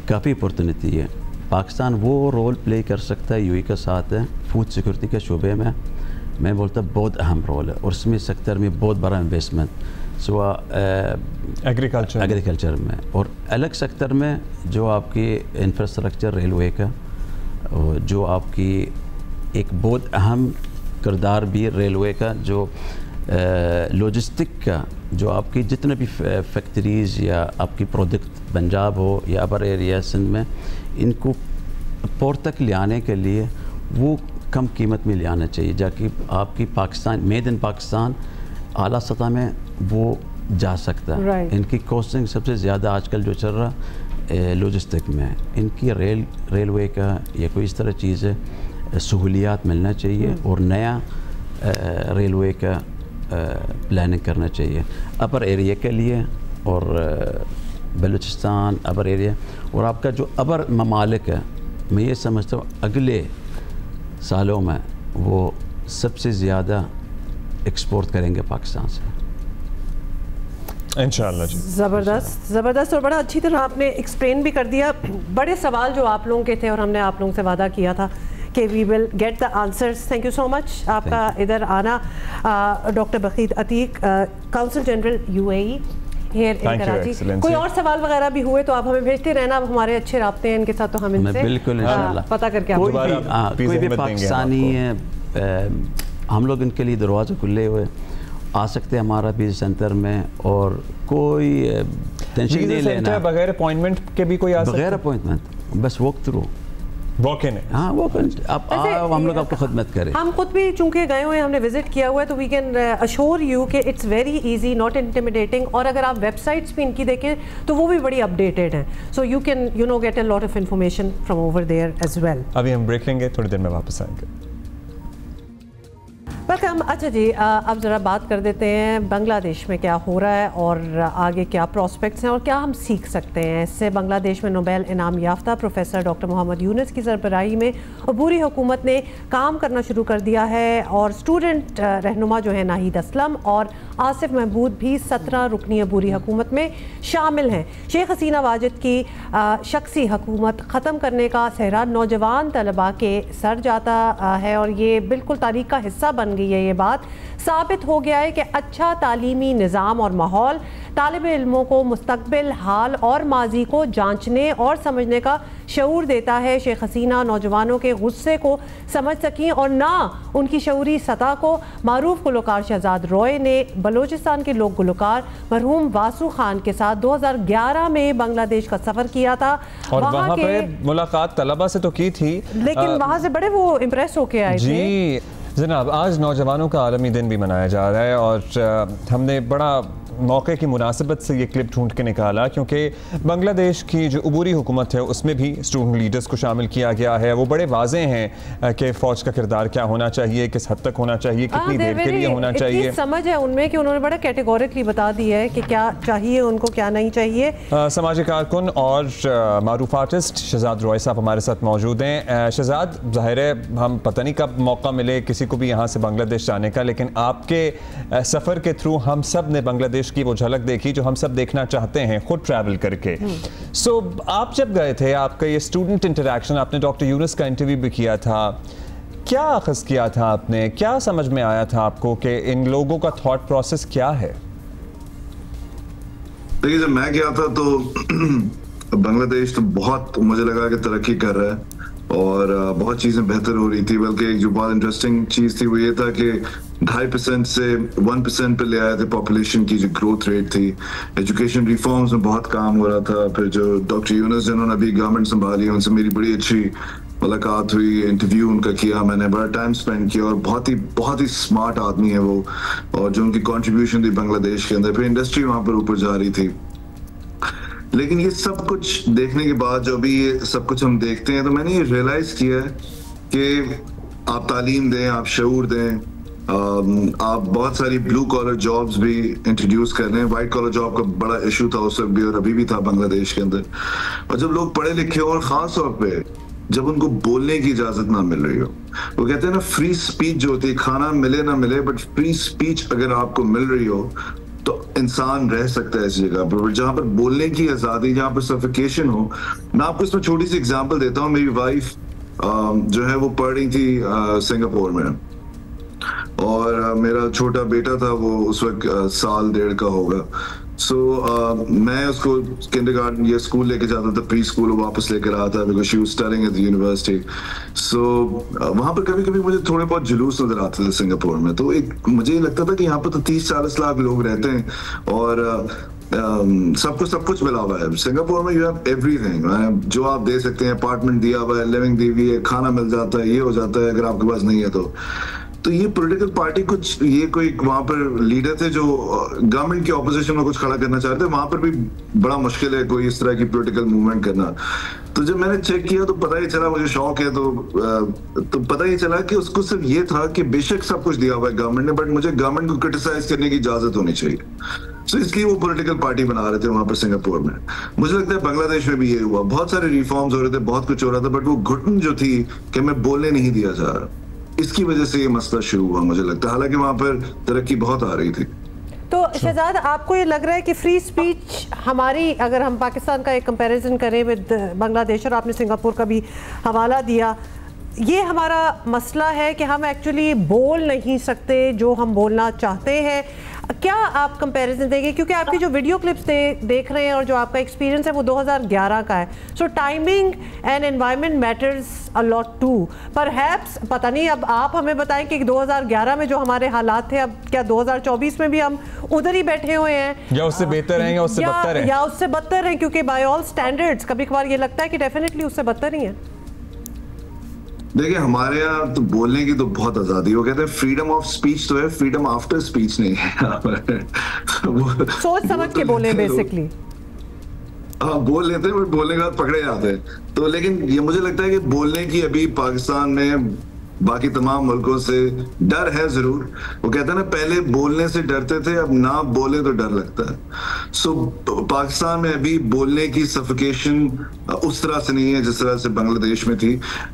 काफ़ी अपॉर्चुनिटी है। पाकिस्तान वो रोल प्ले कर सकता है यूएई के साथ है फूड सिक्योरिटी के शोबे में, मैं बोलता बहुत अहम रोल है, और इसमें सेक्टर में बहुत बड़ा इन्वेस्टमेंट सुबह एग्रीकल्चर में, और अलग सेक्टर में जो आपकी इंफ्रास्ट्रक्चर रेलवे का, जो आपकी एक बहुत अहम किरदार भी रेलवे का, जो लॉजिस्टिक का, जो आपकी जितने भी फैक्ट्रीज़ या आपकी प्रोडक्ट पंजाब हो या अपर एरिया सिंध में, इनको पोर्ट तक ले आने के लिए वो कम कीमत में ले आना चाहिए, जाकि आपकी पाकिस्तान मेड इन पाकिस्तान आला सतह में वो जा सकता है। इनकी कॉस्टिंग सबसे ज़्यादा आजकल जो चल रहा लॉजिस्टिक में, इनकी रेलवे का या कोई इस तरह चीज़ है सहूलियात मिलना चाहिए, और नया रेलवे का प्लानिंग करना चाहिए अपर एरिया के लिए, और बलूचिस्तान अपर एरिया, और आपका जो अपर ममालिक है, मैं ये समझता हूँ अगले सालों में वो सबसे ज़्यादा एक्सपोर्ट करेंगे पाकिस्तान से इंशाअल्लाह जी। ज़बरदस्त और बड़ा अच्छी तरह आपने एक्सप्लेन भी कर दिया। बड़े सवाल जो आप लोगों के थे, और हमने आप लोगों से वादा किया था कि we will get the answers. Thank you so much आपका इधर आना। Doctor Bakheet Ateeq, council general UAE here in Karachi. कोई और सवाल वगैरह भी हुए तो आप हमें भेजते रहना, अब हमारे अच्छे राब्ते हैं इनके साथ, तो हम इनसे बिल्कुल पता करके कोई भी पाकिस्तानी है, हम लोग इनके लिए दरवाजे खुले हुए आ सकते हैं हमारा भी सेंटर में, और कोई टेंशन नहीं लेना, बगैर अपॉइंटमेंट के भी कोई आ सकता है, बगैर अपॉइंटमेंट बस वॉक थ्रू वॉक इन है। हाँ वॉक इन, आप हम लोग आपको खिदमत करें। हम खुद भी चूंकि गए हुए हैं, हमने विजिट किया हुआ है, तो वी कैन अश्योर यू कि it's very easy, not intimidating, और अगर आप वेबसाइट्स भी इनकी देखें तो वो भी बड़ी अपडेटेड हैं, so you can get a lot of information from over there as well. अभी हम ब्रेक लेंगे, थोड़ी देर में वापस आएंगे। वेलकम। अच्छा जी, अब ज़रा बात कर देते हैं बांग्लादेश में क्या हो रहा है और आगे क्या प्रॉस्पेक्ट्स हैं और क्या हम सीख सकते हैं इससे। बांग्लादेश में नोबेल इनाम याफ्ता प्रोफेसर डॉक्टर मोहम्मद यूनुस की सरबराही में अबूरी हुकूमत ने काम करना शुरू कर दिया है, और स्टूडेंट रहनुमा जो है नाहिद असलम और आसिफ महमूद भी 17 रुकनी अबूरी हुकूमत में शामिल हैं। शेख हसीना वाजिद की शख्सी हुकूमत ख़त्म करने का सहरा नौजवान तलबा के सर जाता है, और ये बिल्कुल तारीख का हिस्सा बन गई है। ये बात साबित हो गया है कि अच्छा तालीमी निज़ाम और माहौल तालिब इल्मों को मुस्तकबिल, हाल और माजी को जांचने और समझने का शऊर देता है। शेख हसीना नौजवानों के गुस्से को समझ सकी और ना उनकी शऊरी सतह को। मारूफ गुलकार शहजाद रॉय ने बलोचिस्तान के लोक गुलकार मरहूम वासु खान के साथ 2011 में बांग्लादेश का सफ़र किया था, और वहाँ पे मुलाकात तलबा से तो की थी, लेकिन वहाँ से बड़े वो इम्प्रेस होके आए थे। जनाब, आज नौजवानों का आलमी दिन भी मनाया जा रहा है, और हमने बड़ा मौके की मुनासिबत से ये क्लिप ढूंढ के निकाला, क्योंकि बांग्लादेश की जो अबूरी हुकूमत है उसमें भी स्टूडेंट लीडर्स को शामिल किया गया है। वो बड़े वाज़े हैं कि फ़ौज का किरदार क्या होना चाहिए, किस हद तक होना चाहिए, कितनी देर के लिए होना चाहिए। समझ है उनमें कि उन्होंने बड़ा कैटेगोरिकली बता दिया है कि क्या चाहिए उनको, क्या नहीं चाहिए। समाजी कारकुन और मारूफ आर्टिस्ट शहजाद रॉय साहब हमारे साथ मौजूद हैं। शहजाद, ज़ाहिर है हम पता नहीं कब मौका मिले किसी को भी यहाँ से बांग्लादेश जाने का, लेकिन आपके सफ़र के थ्रू हम सब ने बांग्लादेश की वो झलक देखी जो हम सब देखना चाहते हैं खुद ट्रैवल करके। सो आप जब गए थे, आपका ये स्टूडेंट इंटरैक्शन, आपने डॉक्टर यूनुस का इंटरव्यू भी किया था, क्या अखज़ किया था आपने, क्या समझ में आया था आपको कि इन लोगों का थॉट प्रोसेस क्या है? देखिए, जब मैं गया था तो बांग्लादेश तो बहुत मुझे लगा कि तरक्की कर रहा है और बहुत चीज़ें बेहतर हो रही थी। बल्कि एक जो बहुत इंटरेस्टिंग चीज़ थी वो ये था कि 2.5% से 1% पे ले आए थे पॉपुलेशन की जो ग्रोथ रेट थी। एजुकेशन रिफॉर्म्स में बहुत काम हो रहा था। फिर जो डॉक्टर यूनुस जिन्होंने अभी गवर्नमेंट संभाली, उनसे मेरी बड़ी अच्छी मुलाकात हुई, इंटरव्यू उनका किया, मैंने बड़ा टाइम स्पेंड किया, और बहुत ही स्मार्ट आदमी है वो, और जो उनकी कॉन्ट्रीब्यूशन थी बांग्लादेश के अंदर। फिर इंडस्ट्री वहाँ पर ऊपर जा रही थी। लेकिन ये सब कुछ देखने के बाद, जो अभी ये सब कुछ हम देखते हैं, तो मैंने ये रियलाइज किया कि आप तालीम दें, आप शऊर दें, आप बहुत सारी ब्लू कॉलर जॉब्स भी इंट्रोड्यूस कर रहे हैं। वाइट कॉलर जॉब का बड़ा इशू था उस वक्त भी और अभी भी था बांग्लादेश के अंदर। और जब लोग पढ़े लिखे हो और खास तौर पे जब उनको बोलने की इजाजत ना मिल रही हो, वो कहते हैं ना फ्री स्पीच जो होती है, खाना मिले ना मिले बट फ्री स्पीच अगर आपको मिल रही हो तो इंसान रह सकता है ऐसी जगह पर। जहां पर बोलने की आजादी, जहां पर सफिकेशन हो। मैं आपको इसमें छोटी सी एग्जांपल देता हूँ। मेरी वाइफ जो है वो पढ़ रही थी सिंगापुर में, और मेरा छोटा बेटा था, वो उस वक्त साल डेढ़ का होगा। मैं उसको किंडरगार्टन या स्कूल लेके जाता था, प्री स्कूल वापस लेकर आता था, because she was studying at the university. वहां पर कभी कभी मुझे थोड़े बहुत जुलूस नजर आते थे सिंगापुर में। तो एक मुझे लगता था कि यहाँ पर तो 30-40 लाख लोग रहते हैं और सब कुछ मिला हुआ है सिंगापुर में। यू हैव एवरीथिंग, जो आप दे सकते हैं, अपार्टमेंट दिया हुआ है, लिविंग दी हुई है, खाना मिल जाता है, ये हो जाता है अगर आपके पास नहीं है तो ये पॉलिटिकल पार्टी कुछ, ये कोई वहां पर लीडर थे जो गवर्नमेंट की ऑपोजिशन में कुछ खड़ा करना चाहते थे। वहां पर भी बड़ा मुश्किल है कोई इस तरह की पॉलिटिकल मूवमेंट करना। तो जब मैंने चेक किया तो पता ही चला, मुझे शौक है तो पता ही चला कि उसको सिर्फ ये था कि बेशक सब कुछ दिया हुआ है गवर्नमेंट ने, बट मुझे गवर्नमेंट को क्रिटिसाइज करने की इजाजत होनी चाहिए। तो इसलिए वो पॉलिटिकल पार्टी बना रहे थे वहां पर सिंगापुर में। मुझे लगता है बांग्लादेश में भी ये हुआ, बहुत सारे रिफॉर्म्स हो रहे थे, बहुत कुछ हो रहा था, बट वो घुटन जो थी कि मैं बोलने नहीं दिया जा रहा, इसकी वजह से ये मसला शुरू हुआ मुझे लगता है। हालांकि वहां पर तरक्की बहुत आ रही थी। तो शहजाद, आपको ये लग रहा है कि फ्री स्पीच हमारी, अगर हम पाकिस्तान का एक कंपैरिजन करें विद बांग्लादेश, और आपने सिंगापुर का भी हवाला दिया, ये हमारा मसला है कि हम एक्चुअली बोल नहीं सकते जो हम बोलना चाहते हैं? क्या आप कंपैरिजन देंगे, क्योंकि आपकी जो वीडियो क्लिप्स देख रहे हैं और जो आपका एक्सपीरियंस है वो 2011 का है। So timing and environment matters a lot too. Perhaps, पता नहीं, अब आप हमें बताएं कि 2011 में जो हमारे हालात थे, अब क्या 2024 में भी हम उधर ही बैठे हुए हैं, या उससे बेहतर हैं, या उससे बदतर हैं? या उससे बदतर हैं, क्योंकि बाय ऑल स्टैंडर्ड्स कभी कभार ये लगता है कि डेफिनेटली उससे बदतर ही है। देखिए, हमारे यहाँ तो बोलने की तो बहुत आजादी, वो कहते हैं फ्रीडम ऑफ स्पीच तो है, फ्रीडम आफ्टर स्पीच नहीं है। सोच समझ के बोले बेसिकली। हाँ, बोल लेते हैं, बट बोलने के बाद पकड़े जाते हैं। तो लेकिन ये मुझे लगता है कि बोलने की अभी पाकिस्तान में बाकी तमाम मुल्कों से डर है जरूर। वो कहते हैं ना, पहले बोलने से डरते थे, अब ना बोले तो डर लगता है। सो पाकिस्तान में अभी बोलने की सफोकेशन उस तरह से नहीं है जिस तरह से बांग्लादेश में थी।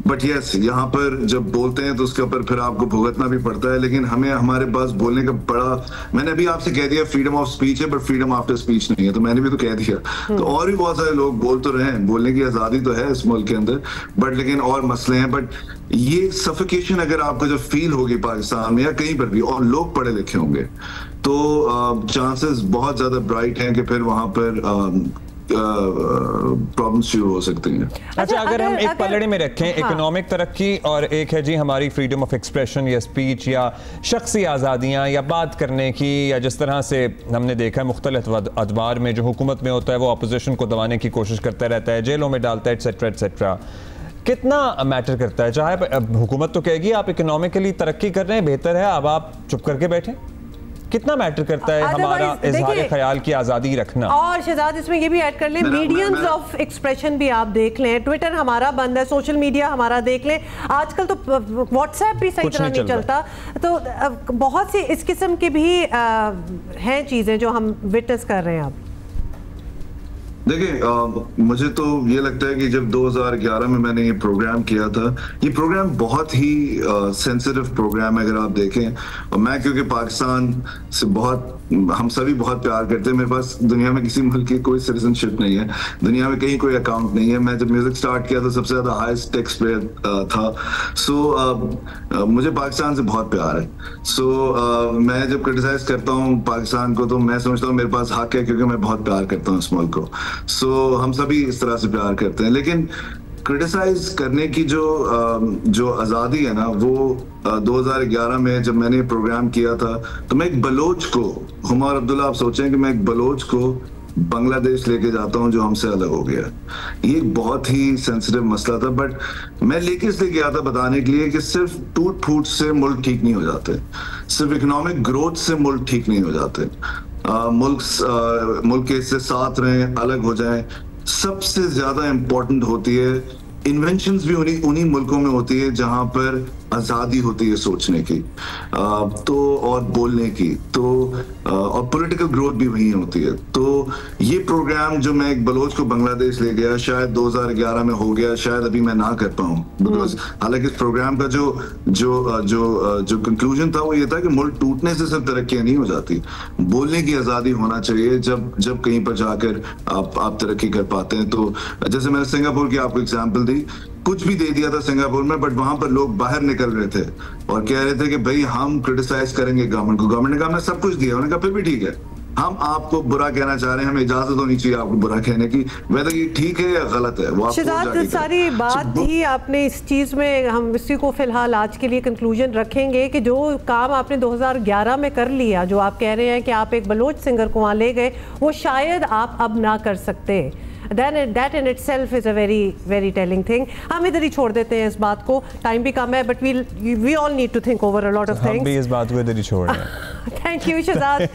बट यस, यहाँ पर जब बोलते हैं तो उसके ऊपर फिर आपको भुगतना भी पड़ता है। लेकिन हमें, हमारे पास बोलने का बड़ा, मैंने अभी आपसे कह दिया फ्रीडम ऑफ स्पीच है, बट फ्रीडम आफ्टर स्पीच नहीं है, तो मैंने भी तो कह दिया। तो और भी बहुत सारे लोग बोल तो रहे हैं, बोलने की आजादी तो है इस मुल्क के अंदर, बट लेकिन और मसले हैं। बट ये सफोकेशन अगर आपको जब फील होगी पाकिस्तान में या कहीं पर भी, और लोग पढ़े लिखे होंगे, तो चांसेस बहुत ज्यादा ब्राइट हैं कि फिर वहां पर प्रॉब्लम्स शुरू हो सकती हैं। अच्छा, अगर हम एक पलड़े में रखें इकोनॉमिक तरक्की और एक है जी हमारी फ्रीडम ऑफ एक्सप्रेशन या स्पीच या शख्सी आज़ादियाँ या बात करने की, या जिस तरह से हमने देखा है मुख्तलिफ अदवार में जो हुकूमत में होता है वो अपोजिशन को दबाने की कोशिश करता रहता है, जेलों में डालता है, एटसेट्रा एटसेट्रा, कितना मैटर करता है? चाहे हुकूमत तो कहेगी आप इकोनॉमिकली तरक्की कर रहे हैं, बेहतर है, अब आप चुप करके बैठे, कितना मैटर करता है हमारा इज़हार ख्याल की आज़ादी रखना? और शहजाद, इसमें ये भी ऐड कर लें, मीडियम्स ऑफ एक्सप्रेशन भी आप देख लें, ट्विटर हमारा बंद है, सोशल मीडिया हमारा देख लें, आजकल तो व्हाट्सएप भी सही तरह नहीं चलता। तो बहुत सी इस किस्म की भी हैं चीज़ें जो हम विटनेस कर रहे हैं अब। देखिए, मुझे तो ये लगता है कि जब 2011 में मैंने ये प्रोग्राम किया था, ये प्रोग्राम बहुत ही सेंसिटिव प्रोग्राम है अगर आप देखें। और मैं क्योंकि पाकिस्तान से बहुत, हम सभी बहुत प्यार करते हैं, मेरे पास दुनिया में किसी मुल्क की कोई सिटीजनशिप नहीं है, दुनिया में कहीं कोई अकाउंट नहीं है। मैं जब म्यूजिक स्टार्ट किया तो सबसे ज्यादा हाईएस्ट टैक्स पेयर था। सो मुझे पाकिस्तान से बहुत प्यार है। मैं जब क्रिटिसाइज करता हूँ पाकिस्तान को तो मैं समझता हूँ मेरे पास हक है, क्योंकि मैं बहुत प्यार करता हूँ इस मुल्क को। हम सभी इस तरह से प्यार करते हैं। लेकिन क्रिटिसाइज करने की जो आज़ादी है ना, वो 2011 में जब मैंने प्रोग्राम किया था तो मैं एक बलोच को, हुमार अब्दुल्ला, आप सोचें कि मैं एक बलोच को बांग्लादेश लेके जाता हूं जो हमसे अलग हो गया। ये एक बहुत ही सेंसिटिव मसला था, बट मैं लेके इसलिए गया था बताने के लिए कि सिर्फ टूट फूट से मुल्क ठीक नहीं हो जाते, सिर्फ इकोनॉमिक ग्रोथ से मुल्क ठीक नहीं हो जाते। मुल्क के इससे साथ रहें, अलग हो जाएं। सबसे ज्यादा इंपॉर्टेंट होती है इन्वेंशंस भी उन्हीं मुल्कों में होती है जहां पर आज़ादी होती है सोचने की, तो और बोलने की, तो और पॉलिटिकल ग्रोथ भी वहीं होती है। तो ये प्रोग्राम जो मैं एक बलोच को बांग्लादेश ले गया, शायद 2011 में हो गया, शायद अभी मैं ना कर पाऊं, बिकॉज हालांकि इस प्रोग्राम का जो कंक्लूजन था वो ये था कि मुल्क टूटने से सिर्फ तरक्कियां नहीं हो जाती, बोलने की आज़ादी होना चाहिए जब कहीं पर जाकर आप तरक्की कर पाते हैं। तो जैसे मैंने सिंगापुर की आपको एग्जाम्पल दी, ली, कुछ भी दे दिया था सिंगापुर में, बट वहां पर लोग बाहर निकल रहे थे और कह रहे थे कि भाई हम क्रिटिसाइज करेंगे गवर्नमेंट को। गवर्नमेंट ने कहा हमने सब कुछ दिया, उन्होंने कहा फिर भी ठीक है, हम आपको बुरा कहना चाह रहे हैं, हमें इजाजत होनी चाहिए आपको बुरा कहने की, वैसे ये ठीक है या गलत है वो शहजाद सारी बात ही आपने इस चीज़ में, हम इसी को फिलहाल आज के लिए कंक्लूजन रखेंगे कि जो काम आपने 2011 में कर लिया, जो आप कह रहे हैं कि आप एक बलोच सिंगर को वहाँ ले गए, वो शायद आप अब ना कर सकते। That in itself is a very telling thing. हम इधर ही छोड़ देते हैं इस बात को, टाइम भी कम है, but we all need to think over a lot of things. हम भी इस बात को इधर ही छोड़ रहे हैं। Thank you शहजाद,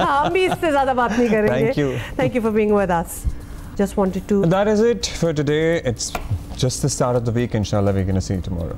हम भी इससे ज़्यादा बात नहीं करेंगे। Thank you for being with us. Just wanted to. That is it for today. It's just the start of the week. Inshallah, we're going to see you tomorrow.